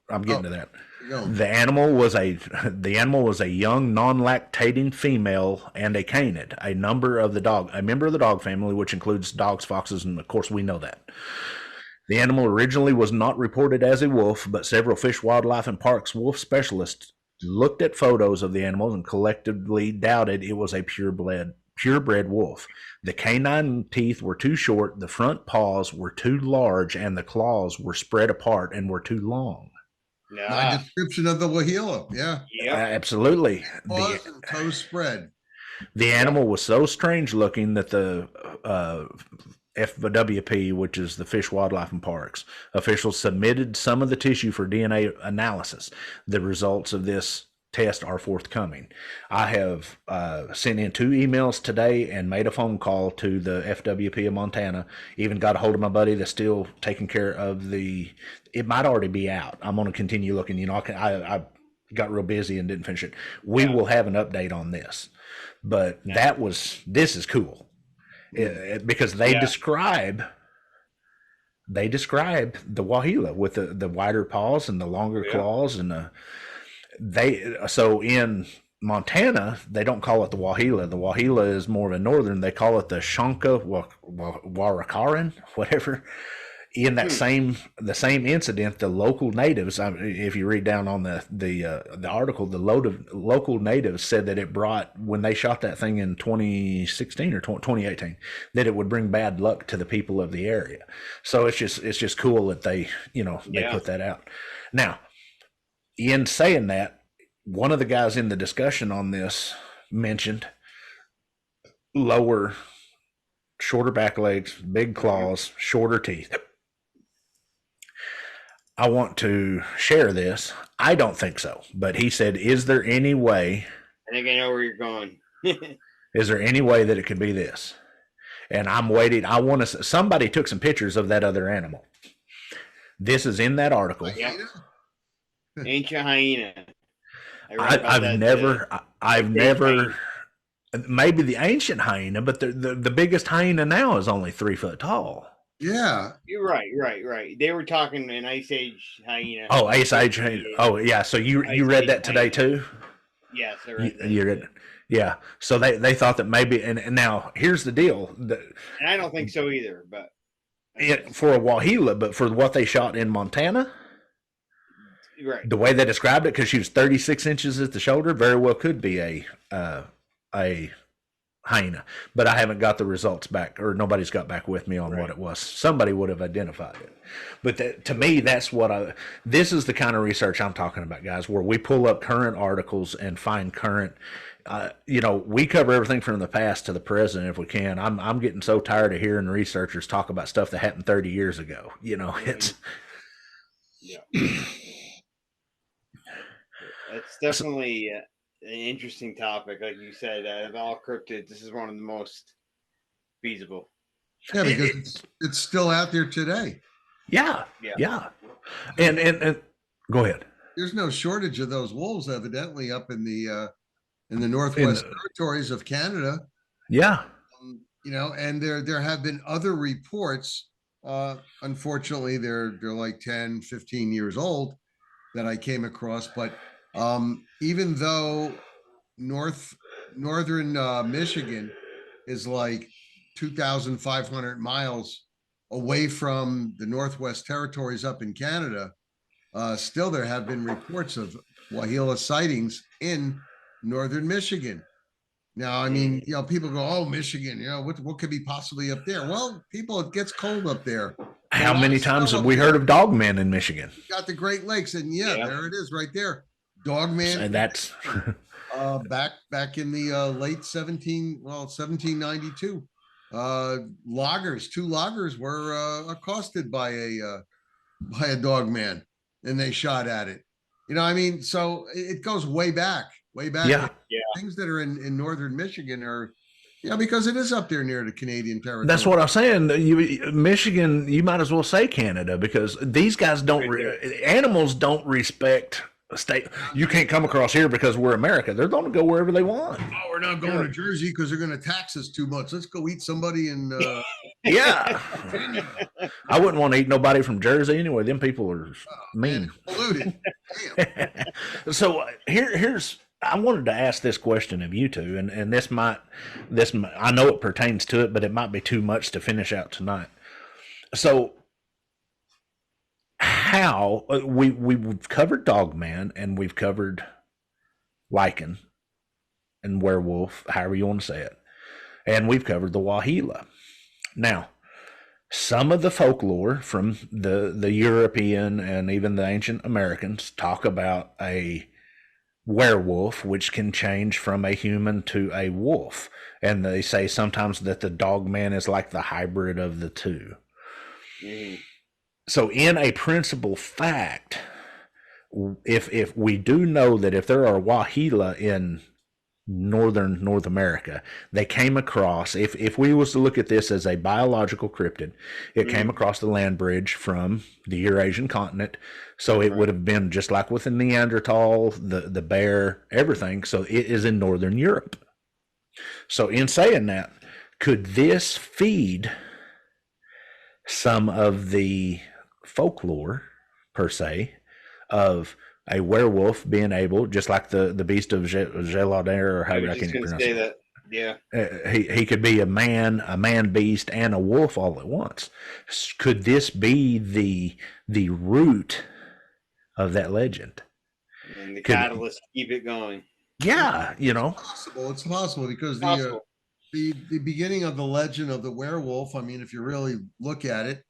B: I'm getting to that.
C: No.
B: The animal was a young non-lactating female and a canid, a member of the dog family, which includes dogs, foxes, and of course we know that. The animal originally was not reported as a wolf, but several fish, wildlife, and parks wolf specialists looked at photos of the animal and collectively doubted it was a purebred wolf. The canine teeth were too short, the front paws were too large, and the claws were spread apart and were too long.
C: My description of the wahila. Yeah.
B: Absolutely.
C: Paws and toes spread.
B: The animal was so strange looking that the FWP, which is the Fish, Wildlife, and Parks, officials submitted some of the tissue for DNA analysis. The results of this test are forthcoming. I have sent in 2 emails today and made a phone call to the FWP of Montana. Even got a hold of my buddy that's still taking care of it might already be out. I'm going to continue looking. I got real busy and didn't finish it. We will have an update on this. But this is cool. Because they describe the wahila with the wider paws and the longer claws, and so in Montana they don't call it the wahila. The wahila is more of a northern. They call it the Shonka Warakaran, whatever. In that the same incident, the local natives, if you read down on the article, the local natives said that it brought, when they shot that thing in 2016 or 2018, that it would bring bad luck to the people of the area. So it's just cool that they put that out. Now, in saying that, one of the guys in the discussion on this mentioned shorter back legs, big claws, shorter teeth. I want to share this. I don't think so, but he said, is there any way?
A: I think I know where you're going.
B: Is there any way that it could be this? And I'm waiting. Somebody took some pictures of that other animal. This is in that article.
A: Ancient hyena.
B: I've never maybe the ancient hyena, but the biggest hyena now is only 3 foot tall.
C: Yeah.
A: You're right. They were talking an Ice Age hyena.
B: Oh, Ice Age hyena. Oh, yeah. So you read that today too?
A: Yes, I read that.
B: You read it. Yeah. So they thought that maybe, and now here's the deal.
A: And I don't think so either, but
B: for a Waheela, but for what they shot in Montana,
A: right.
B: The way they described it, because she was 36 inches at the shoulder, very well could be a hyena. But I haven't got the results back, or nobody's got back with me on what it was. Somebody would have identified it. But to me, that's what this is the kind of research I'm talking about, guys, where we pull up current articles and find current. We cover everything from the past to the present if we can. I'm getting so tired of hearing researchers talk about stuff that happened 30 years ago. It's
A: it's definitely an interesting topic, like you said. Of all cryptids, this is one of the most feasible.
C: Yeah, because it's still out there today.
B: Yeah. And go ahead.
C: There's no shortage of those wolves, evidently, up in the Northwest Territories of Canada.
B: Yeah.
C: And there have been other reports. Unfortunately, they're like 10, 15 years old that I came across. But even though northern Michigan is like 2,500 miles away from the Northwest Territories up in Canada, still there have been reports of wahila sightings in northern Michigan. Now, I mean, people go, "Oh, Michigan, what could be possibly up there?" Well, people, it gets cold up there.
B: How many times have we heard of dogmen in Michigan?
C: You got the Great Lakes, and there it is, right there, dogman.
B: And that's
C: back in the late 1792. Two loggers were accosted by a dogman, and they shot at it. So it goes way back.
B: Yeah.
C: Things that are in northern Michigan are, because it is up there near the Canadian territory.
B: That's what I'm saying. Michigan, you might as well say Canada, because these guys animals don't respect state. You can't come across here because we're America. They're going to go wherever they want.
C: Oh, we're not going to Jersey because they're going to tax us too much. Let's go eat somebody in.
B: Yeah. I wouldn't want to eat nobody from Jersey anyway. Them people are mean.
C: Polluted. Damn.
B: So here's. I wanted to ask this question of you two, and this I know it pertains to it, but it might be too much to finish out tonight. So, how we've covered dogman, and we've covered lichen and werewolf, however you want to say it, and we've covered the wahila. Now, some of the folklore from the European and even the ancient Americans talk about a werewolf, which can change from a human to a wolf. And they say sometimes that the dogman is like the hybrid of the two. Mm. So in a principal fact, if we do know that if there are wahila in northern North America, they came across, if we was to look at this as a biological cryptid, it came across the land bridge from the Eurasian continent. So it would have been just like with the Neanderthal, the bear, everything. So it is in northern Europe. So in saying that, could this feed some of the folklore, per se, of a werewolf being able, just like the beast of Gelauder, or however I can't pronounce it. That.
A: Yeah,
B: he could be a man beast, and a wolf all at once. Could this be the root of that legend?
A: And the catalyst keep it going.
B: Yeah,
C: It's possible because the beginning of the legend of the werewolf. I mean, if you really look at it.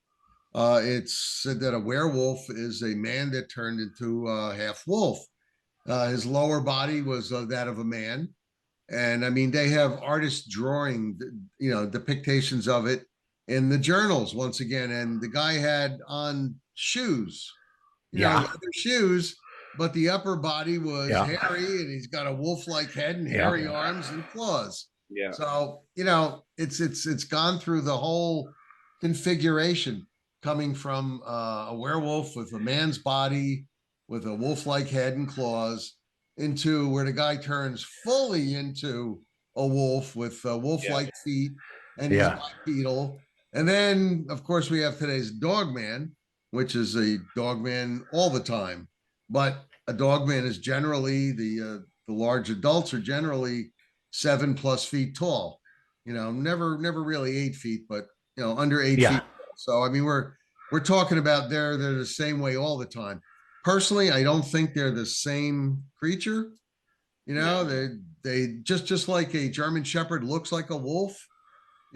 C: It's said that a werewolf is a man that turned into a half wolf. His lower body was that of a man. And I mean, they have artists drawing, depictions of it in the journals once again. And the guy had on shoes, leather shoes, but the upper body was hairy, and he's got a wolf-like head and hairy arms and claws.
A: Yeah.
C: So, it's gone through the whole configuration, coming from a werewolf with a man's body, with a wolf-like head and claws, into where the guy turns fully into a wolf with wolf-like feet, and he's
B: Yeah.
C: bipedal. And then, of course, we have today's dog man, which is a dog man all the time. But a dog man is generally the large adults are generally 7+ feet tall. Never really 8 feet, but under 8 feet.
B: Yeah.
C: So I mean, we're talking about they're the same way all the time. Personally, I don't think they're the same creature. They just like a German Shepherd looks like a wolf.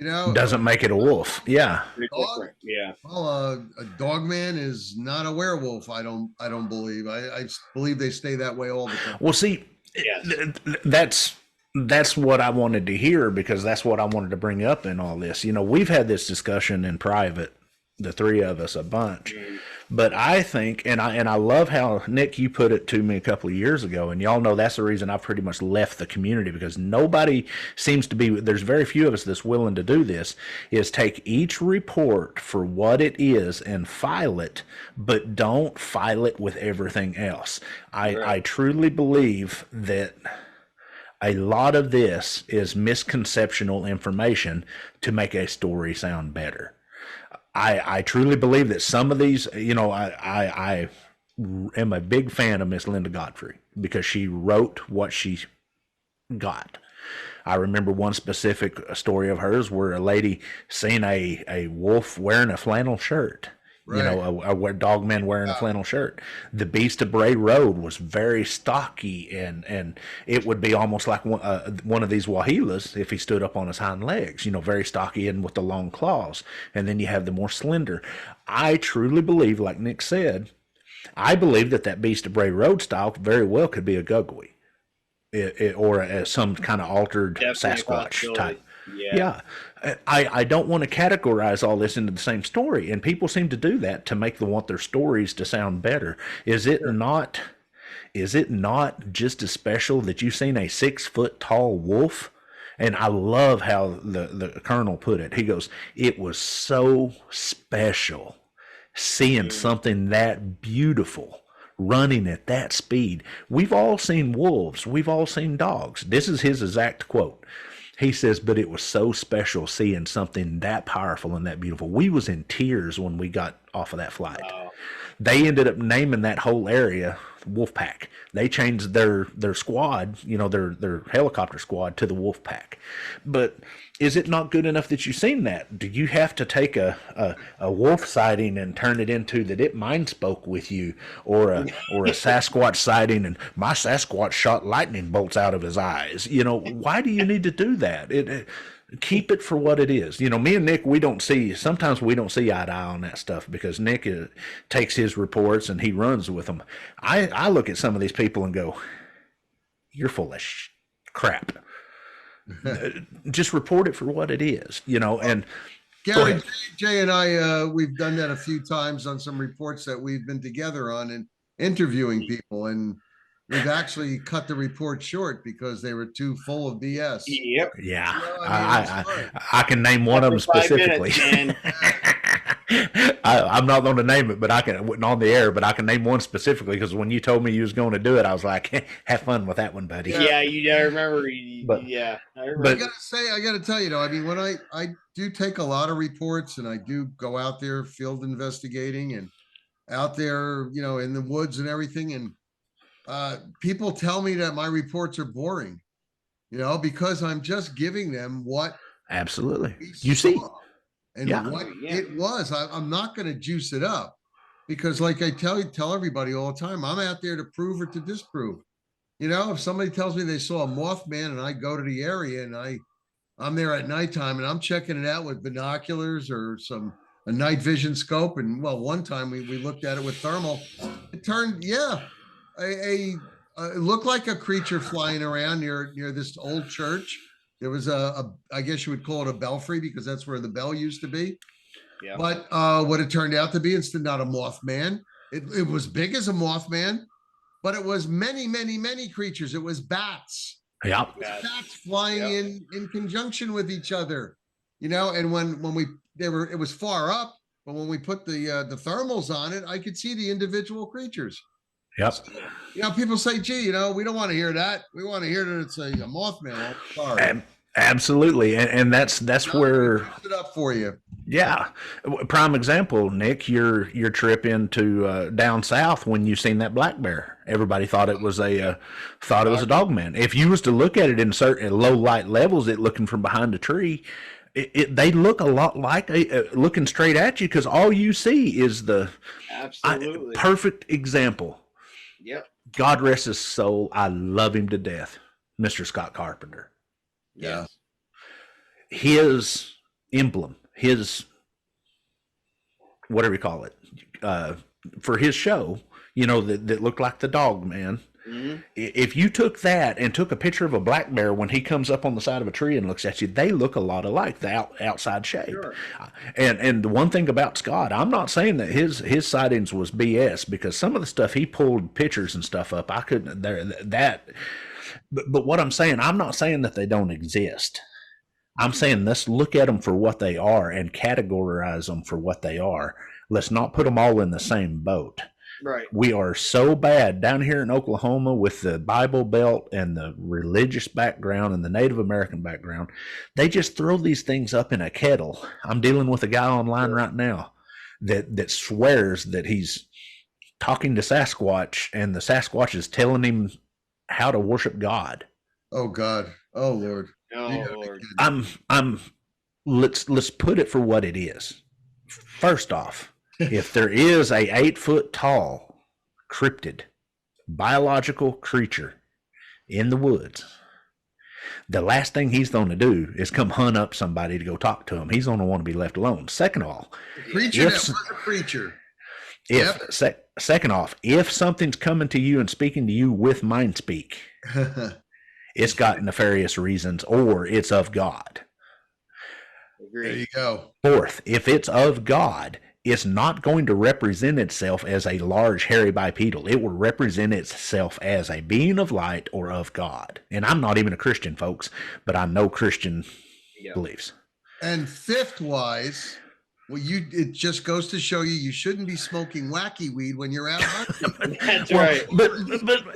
B: Doesn't make it a wolf. Yeah.
C: Dog,
A: Yeah.
C: well, a dog man is not a werewolf. I don't believe. I believe they stay that way all the time.
B: Well, see, that's what I wanted to hear, because that's what I wanted to bring up in all this. We've had this discussion in private, the three of us, a bunch. But I think, and I love how, Nick, you put it to me a couple of years ago, and y'all know that's the reason I've pretty much left the community, because nobody seems to be, there's very few of us that's willing to do this, is take each report for what it is and file it, but don't file it with everything else. I truly believe that a lot of this is misconceptional information to make a story sound better. I truly believe that some of these, I am a big fan of Miss Linda Godfrey, because she wrote what she got. I remember one specific story of hers where a lady seen a wolf wearing a flannel shirt. Right. A dog man wearing a flannel shirt. The Beast of Bray Road was very stocky, and it would be almost like one of these wahilas if he stood up on his hind legs, very stocky and with the long claws. And then you have the more slender. I truly believe, like Nick said, I believe that Beast of Bray Road style very well could be a gugwe, or some kind of altered Sasquatch type. Yeah. I don't want to categorize all this into the same story, and people seem to do that to make them want their stories to sound better. Is it not just as special that you've seen a 6-foot tall wolf? And I love how the colonel put it. He goes, it was so special seeing something that beautiful running at that speed. We've all seen wolves. We've all seen dogs. This is his exact quote. He says, but it was so special seeing something that powerful and that beautiful. We was in tears when we got off of that flight. Wow. They ended up naming that whole area Wolfpack. They changed their squad, their helicopter squad, to the Wolfpack. But is it not good enough that you've seen that? Do you have to take a wolf sighting and turn it into that it mind spoke with you, or a Sasquatch sighting and my Sasquatch shot lightning bolts out of his eyes? Why do you need to do that? Keep it for what it is. Me and Nick, sometimes we don't see eye to eye on that stuff, because Nick takes his reports and he runs with them. I look at some of these people and go, you're full of crap. Just report it for what it is, and
C: Gary, Jay and I, we've done that a few times on some reports that we've been together on and interviewing people, and we've actually cut the report short because they were too full of BS.
A: Yep.
B: Yeah. I can name one of them specifically. I'm not going to name it, but I can on the air. But I can name one specifically, because when you told me you was going to do it, I was like, "Have fun with that one, buddy."
A: Yeah, I remember. I remember.
C: I got to tell you, though. I mean, when I do take a lot of reports, and I do go out there field investigating and out there, in the woods and everything, and people tell me that my reports are boring, because I'm just giving them what
B: absolutely you see.
C: And what it was. I'm not going to juice it up, because like I tell everybody all the time, I'm out there to prove or to disprove. If somebody tells me they saw a Mothman and I go to the area and I'm there at nighttime and I'm checking it out with binoculars or a night vision scope. And one time we looked at it with thermal. It turned, it looked like a creature flying around near this old church. There was I guess you would call it a belfry, because that's where the bell used to be. Yeah. But what it turned out to be, instead, not a Mothman. It was big as a Mothman, but it was many, many, many creatures. It was bats.
B: Yeah.
C: Bats flying in conjunction with each other. And when it was far up, but when we put the thermals on it, I could see the individual creatures.
B: Yep.
C: You know, people say, gee, you know, we don't want to hear that. We want to hear that it's a Mothman. Well, sorry.
B: Absolutely. And that's where
C: it up for you.
B: Yeah. Prime example, Nick, your trip into down south when you seen that black bear. Everybody thought it was a dog man. If you was to look at it in certain low light levels, it looking from behind a tree, they look a lot like looking straight at you, because all you see is the
A: absolutely
B: perfect example.
A: Yep.
B: God rest his soul. I love him to death, Mr. Scott Carpenter.
C: Yeah.
B: His emblem, his whatever you call it, for his show, you know, that looked like the dog man. Mm-hmm. If you took that and took a picture of a black bear when he comes up on the side of a tree and looks at you, they look a lot alike, the outside shape. Sure. And the one thing about Scott, I'm not saying that his sightings was BS, because some of the stuff he pulled pictures and stuff up, I couldn't but what I'm saying, I'm not saying that they don't exist. I'm saying let's look at them for what they are and categorize them for what they are. Let's not put them all in the same boat.
A: Right.
B: We are so bad down here in Oklahoma with the Bible Belt and the religious background and the Native American background. They just throw these things up in a kettle. I'm dealing with a guy online right now that swears that he's talking to Sasquatch, and the Sasquatch is telling him how to worship God.
C: Oh God. Oh Lord.
A: Oh Lord.
B: Let's put it for what it is. First off, if there is a 8-foot tall cryptid biological creature in the woods, the last thing he's going to do is come hunt up somebody to go talk to him. He's going to want to be left alone. Second of all, second off, if something's coming to you and speaking to you with mind speak, it's got nefarious reasons, or it's of God.
C: There you go.
B: Fourth, if it's of God, it's not going to represent itself as a large hairy bipedal. It will represent itself as a being of light or of God. And I'm not even a Christian, folks, but I know Christian beliefs.
C: And fifth wise, well, it just goes to show you shouldn't be smoking wacky weed when you're out hunting.
A: That's right.
B: But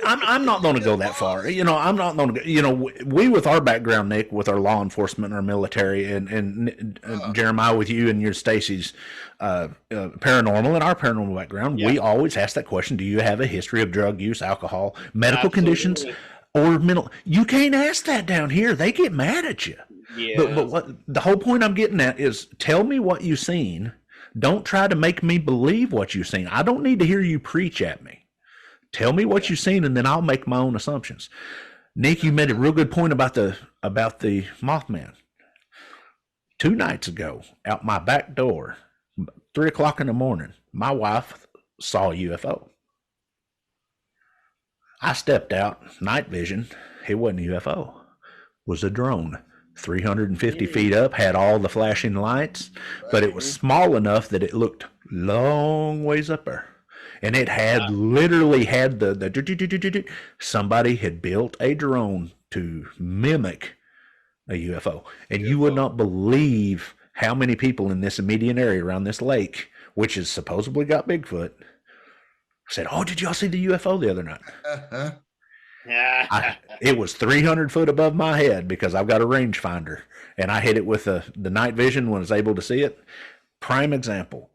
B: I'm not going to go that far. You know, I'm not going to. You know, we with our background, Nick, with our law enforcement, our military, and Jeremiah, with you and your Stacy's paranormal and our paranormal background, we always ask that question: do you have a history of drug use, alcohol, medical conditions, or mental? You can't ask that down here. They get mad at you. Yeah. But what the whole point I'm getting at is, tell me what you've seen. Don't try to make me believe what you've seen. I don't need to hear you preach at me. Tell me what you've seen, and then I'll make my own assumptions. Nick, you made a real good point about the Mothman. 2 nights ago, out my back door, 3 o'clock in the morning, my wife saw a UFO. I stepped out, night vision. It wasn't a UFO. It was a drone. 350 feet up, had all the flashing lights, but it was small enough that it looked long ways up there. And it had literally had the somebody had built a drone to mimic a UFO. And you would not believe how many people in this immediate area around this lake, which has supposedly got Bigfoot, said, "Oh, did y'all see the UFO the other night?" It was 300 foot above my head, because I've got a rangefinder, and I hit it with the night vision when I was able to see it. Prime example.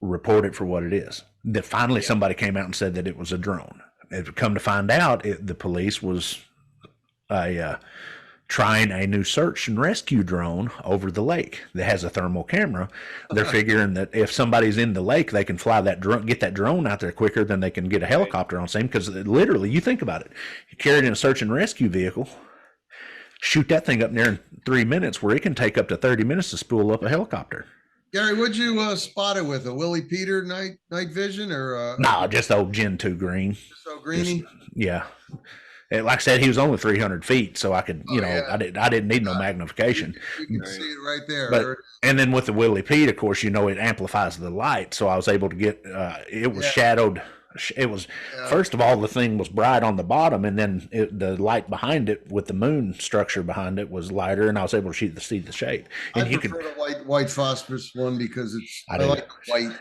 B: Report it for what it is. That finally somebody came out and said that it was a drone. It come to find out, the police was trying a new search and rescue drone over the lake that has a thermal camera. They're figuring that if somebody's in the lake, they can fly that drone, get that drone out there quicker than they can get a helicopter on scene. Because literally, you think about it, you carry it in a search and rescue vehicle, shoot that thing up there in 3 minutes, where it can take up to 30 minutes to spool up a helicopter.
C: Gary, would you spot it with a Willie Peter night vision, or
B: no, just old Gen 2 green.
C: So greeny.
B: Yeah. And like I said, he was only 300 feet, so I could, I didn't need no magnification.
C: You can see it right there.
B: But, and then with the Willie Pete, of course, it amplifies the light, so I was able to get. It was shadowed. It was first of all, the thing was bright on the bottom, and then the light behind it with the moon structure behind it was lighter, and I was able to see the shape. And
C: I prefer the white phosphorus one because I like white.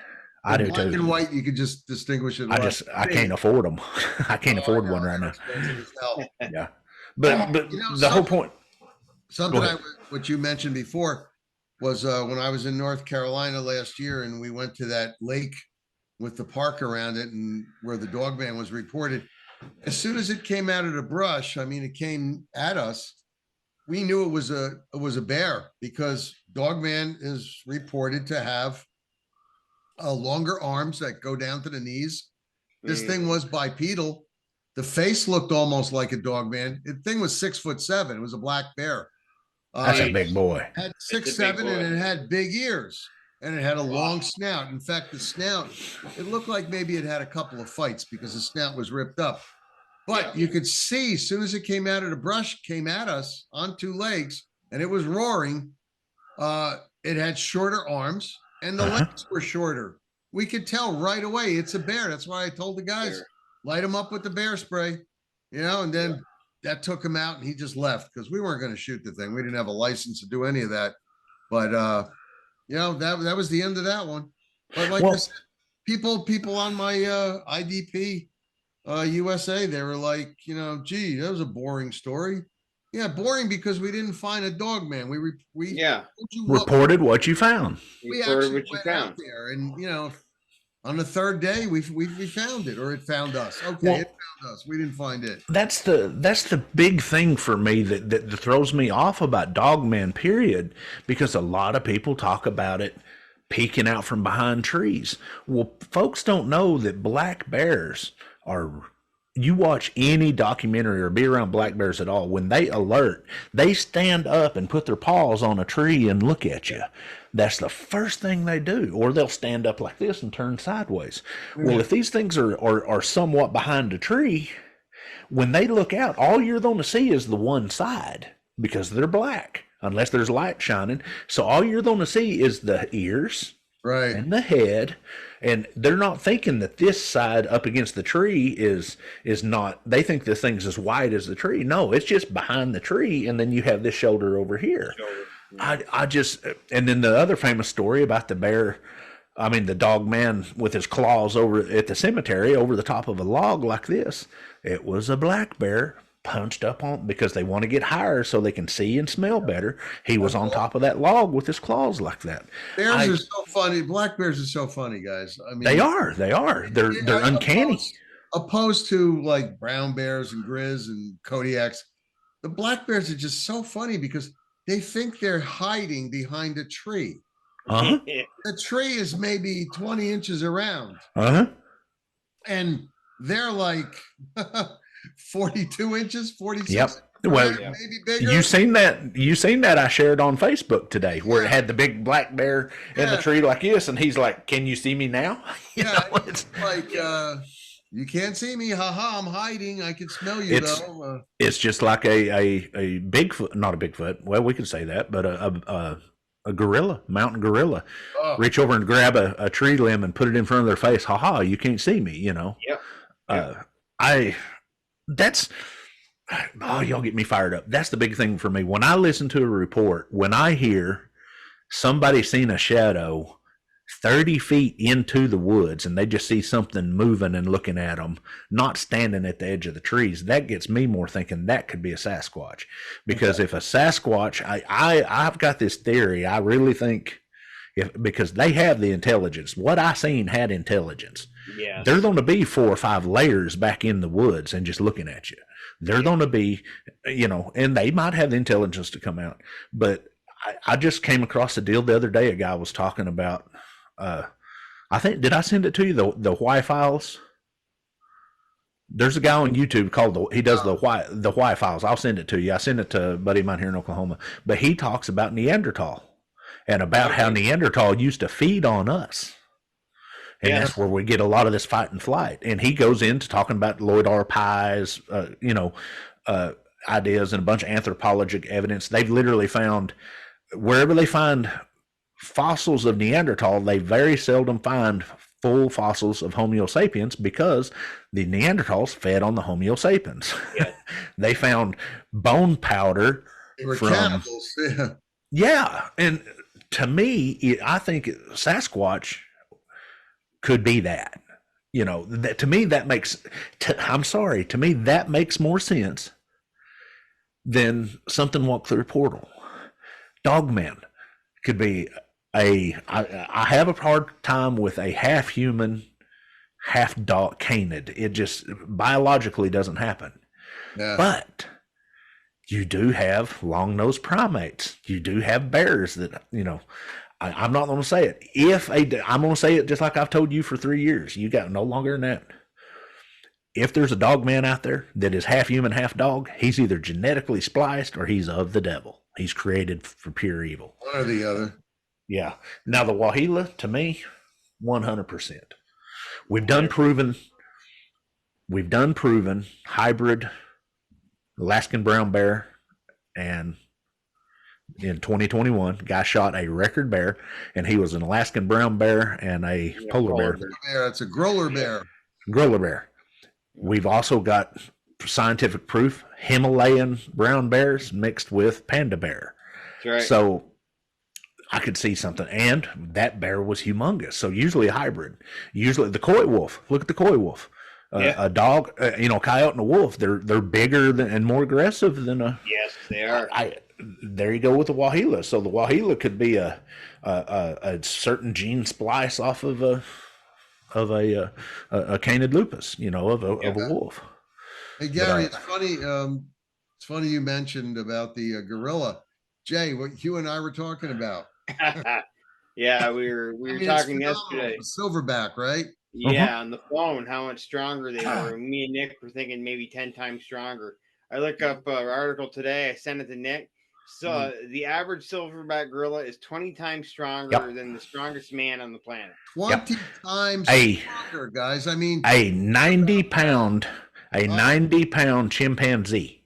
B: I do
C: black
B: too.
C: and white, you could just distinguish it.
B: I can't afford them. I can't afford one right now. Yeah, but the whole point.
C: Something what you mentioned before was when I was in North Carolina last year, and we went to that lake with the park around it, and where the dogman was reported. As soon as it came out of the brush, I mean, it came at us. We knew it was a bear, because dogman is reported to have longer arms that go down to the knees. This thing was bipedal. The face looked almost like a dogman. The thing was 6'7". It was a black bear.
B: That's a big boy.
C: Had 6'7", and it had big ears, and it had a long snout. In fact, the snout, it looked like maybe it had a couple of fights, because the snout was ripped up. But you could see, as soon as it came out of the brush, came at us on two legs, and it was roaring. It had shorter arms, and the legs were shorter. We could tell right away it's a bear. That's why I told the guys, light him up with the bear spray, and then that took him out, and he just left, because we weren't going to shoot the thing. We didn't have a license to do any of that. But, that was the end of that one. But like I said, people on my IDP USA, they were like, gee, that was a boring story. Yeah, boring because we didn't find a dog man. We
B: reported what you found.
C: We actually went out there, and on the third day we found it, or it found us. Okay, it found us. We didn't find it.
B: That's the big thing for me that throws me off about dogman, period, because a lot of people talk about it peeking out from behind trees. Well, folks don't know that black bears are. You watch any documentary or be around black bears at all, when they alert, they stand up and put their paws on a tree and look at you. That's the first thing they do. Or they'll stand up like this and turn sideways. Well, if these things are somewhat behind a tree, when they look out, all you're going to see is the one side, because they're black, unless there's light shining. So all you're going to see is the ears and the head. And they're not thinking that this side up against the tree is not, they think this thing's as wide as the tree. No, it's just behind the tree, and then you have this shoulder over here. And then the other famous story about the bear, the dog man with his claws over at the cemetery over the top of a log like this. It was a black bear punched up on, because they want to get higher so they can see and smell better. He was on top of that log with his claws like that.
C: Bears are so funny. Black bears are so funny, guys. I mean,
B: they are. They're uncanny.
C: Opposed to like brown bears and grizz and Kodiaks, the black bears are just so funny because they think they're hiding behind a tree. The tree is maybe 20 inches around. And they're like 42 inches, 46.
B: Yep. Well,
C: maybe bigger.
B: You seen that I shared on Facebook today, where it had the big black bear in the tree like this, and he's like, "Can you see me now?"
C: It's like you can't see me. Haha, I'm hiding. I can smell you though.
B: It's just like a Bigfoot, not a Bigfoot. Well, we could say that, but a gorilla, mountain gorilla, reach over and grab a tree limb and put it in front of their face. Haha, you can't see me. Y'all get me fired up. That's the big thing for me. When I listen to a report, when I hear somebody seen a shadow 30 feet into the woods and they just see something moving and looking at them, not standing at the edge of the trees, that gets me more thinking that could be a Sasquatch. Because if a Sasquatch, I've got this theory, I really think, because they have the intelligence. What I seen had intelligence. Yeah. They're going to be 4 or 5 layers back in the woods and just looking at you. They're going to be, and they might have the intelligence to come out. But I just came across a deal the other day. A guy was talking about, I think, did I send it to you? The Why Files? There's a guy on YouTube called he does the Why Files. I'll send it to you. I sent it to a buddy of mine here in Oklahoma. But he talks about Neanderthal and about how Neanderthal used to feed on us. And that's where we get a lot of this fight and flight. And he goes into talking about Lloyd R. Pye's, ideas and a bunch of anthropologic evidence. They've literally found, wherever they find fossils of Neanderthal, they very seldom find full fossils of Homo sapiens, because the Neanderthals fed on the Homo sapiens. Yeah. They found bone powder.
C: They were cannibals.
B: Yeah. And to me, I think Sasquatch, could be that. You know, that to me that makes. I'm sorry, to me that makes more sense than something walk through a portal. Dogman could be I have a hard time with a half human, half dog canid. It just biologically doesn't happen.
C: Yeah.
B: But you do have long-nosed primates. You do have bears that, you know, I'm not going to say it. I'm going to say it just like I've told you for 3 years. You got no longer than that. If there's a dog man out there that is half human, half dog, he's either genetically spliced or he's of the devil. He's created for pure evil.
C: One or the other.
B: Yeah. Now the Waheela, to me, 100%. We've done proven hybrid Alaskan brown bear, and in 2021, guy shot a record bear, and he was an Alaskan brown bear and a polar bear.
C: It's a growler bear.
B: Growler bear. We've also got scientific proof Himalayan brown bears mixed with panda bear.
A: That's right.
B: So I could see something, and that bear was humongous. So usually a hybrid. Usually the coy wolf. Look at the coy wolf. A dog, coyote and a wolf. They're bigger and more aggressive than a.
A: Yes, they are.
B: There you go with the Waheela. So the Waheela could be a certain gene splice off of a canid lupus, of a wolf.
C: Hey Gary, it's funny. It's funny you mentioned about the gorilla. Jay, what you and I were talking about.
A: Yeah, we were talking yesterday.
C: Silverback, right?
A: Yeah, on the phone, how much stronger they were. Me and Nick were thinking maybe 10 times stronger. I looked up an article today. I sent it to Nick. So the average silverback gorilla is 20 times stronger than the strongest man on the planet.
C: 20 times stronger, guys. I mean,
B: a 90-pound chimpanzee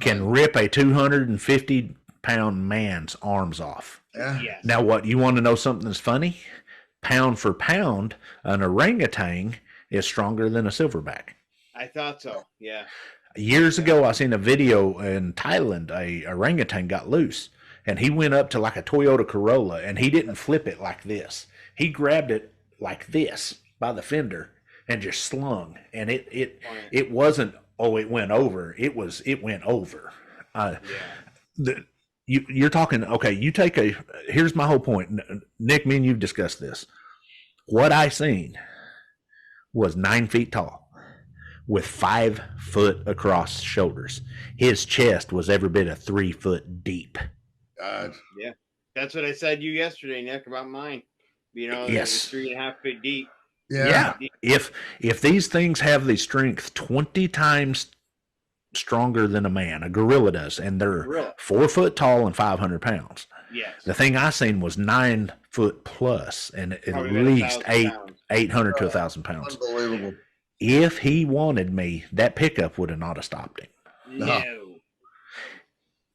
B: can rip a 250-pound man's arms off.
C: Yeah.
A: Yes.
B: Now, what you want to know? Something that's funny. Pound for pound, an orangutan is stronger than a silverback.
A: I thought so. Yeah.
B: Years ago, I seen a video in Thailand. A orangutan got loose, and he went up to like a Toyota Corolla, and he didn't flip it like this. He grabbed it like this by the fender and just slung, and it wasn't. Oh, it went over. It went over. You're talking. Okay, you take a. Here's my whole point, Nick. Me and you've discussed this. What I seen was 9 feet tall, with 5 foot across shoulders. His chest was every bit of 3 foot deep.
C: God.
A: Yeah, that's what I said to you yesterday, Nick, about mine.
B: Yes,
A: 3.5 feet deep.
C: Yeah.
B: If these things have the strength 20 times stronger than a man, a gorilla does, and they're 4 foot tall and 500 pounds.
A: Yes.
B: The thing I seen was 9 foot plus, and at least 800 to 1,000 pounds.
C: Unbelievable.
B: If he wanted me, that pickup would have not have stopped him.
A: No.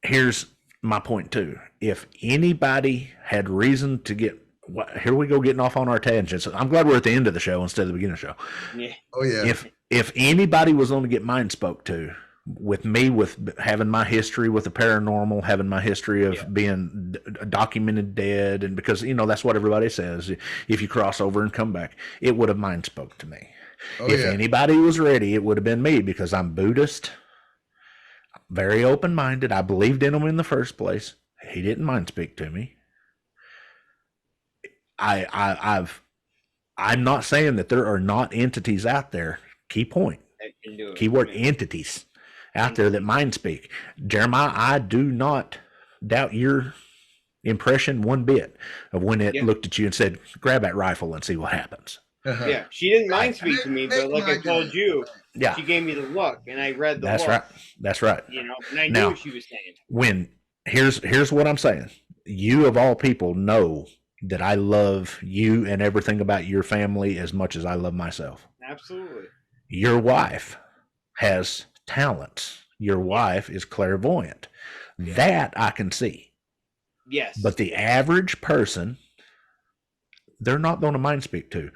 B: Here's my point too. If anybody had reason to get, here we go getting off on our tangents. I'm glad we're at the end of the show instead of the beginning of the show.
A: Yeah.
C: Oh yeah.
B: If anybody was going to get mind spoke to, with me, with having my history with the paranormal, having my history of being documented dead, and because that's what everybody says, if you cross over and come back, it would have mind spoke to me. If anybody was ready, it would have been me, because I'm Buddhist, very open minded. I believed in him in the first place. He didn't mind speak to me. I'm not saying that there are not entities out there. Key point. Keyword entities out there that mind speak. Jeremiah, I do not doubt your impression one bit of when it looked at you and said, grab that rifle and see what happens.
A: Yeah, she didn't mind speak to me, but like I told you, she gave me the look, and I read the look.
B: That's right.
A: And I knew what she was saying.
B: Here's what I'm saying. You of all people know that I love you and everything about your family as much as I love myself.
A: Absolutely.
B: Your wife has talents. Your wife is clairvoyant. That I can see.
A: Yes.
B: But the average person, they're not going to mind speak to.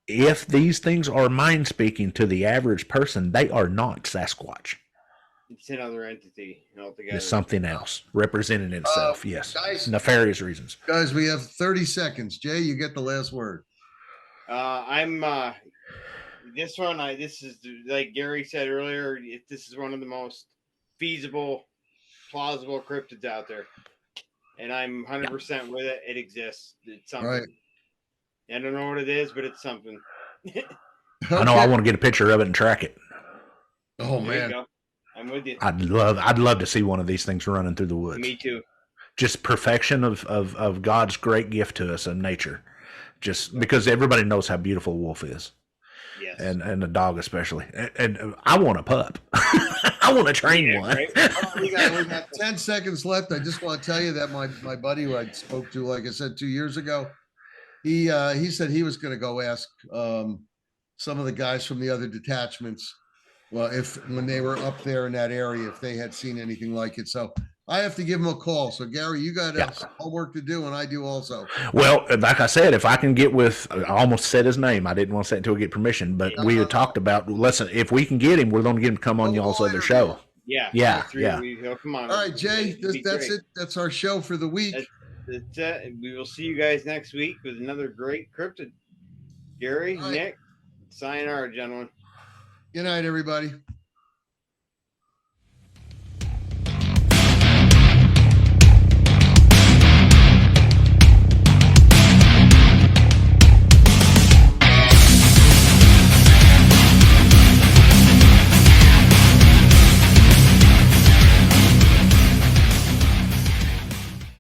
B: If these things are mind speaking to the average person, they are not Sasquatch.
A: It's another entity altogether.
B: It's something else representing itself. Yes.
C: Guys,
B: nefarious reasons.
C: Guys, we have 30 seconds. Jay, you get the last word.
A: I'm this one. This is like Gary said earlier. This is one of the most feasible, plausible cryptids out there, and I'm 100% with it. It exists. It's something.
C: Right.
A: I don't know what it is, but it's something.
B: I know I want to get a picture of it and track it.
C: Oh
A: There you
C: man.
A: go. I'm with you.
B: I'd love to see one of these things running through the woods.
A: Me too.
B: Just perfection of God's great gift to us in nature. Just because everybody knows how beautiful a wolf is.
A: Yes.
B: And a dog especially. And I want a pup. I want to train one.
C: Right? We got 10 seconds left. I just want to tell you that my buddy who I spoke to, like I said, 2 years ago, he said he was going to go ask some of the guys from the other detachments, well, if when they were up there in that area, if they had seen anything like it. So I have to give him a call. So Gary, you got some homework to do, and I do also.
B: Well, like I said, if I can get with, I almost said his name. I didn't want to say it until we get permission, but we had talked about, listen, if we can get him, we're going to get him to come on y'all's other show.
A: Yeah. Come on.
C: All right, Jay, that's it. That's our show for the week.
A: That's it. We will see you guys next week with another great cryptid. Gary, Nick, sayonara, gentlemen.
C: Good night, everybody.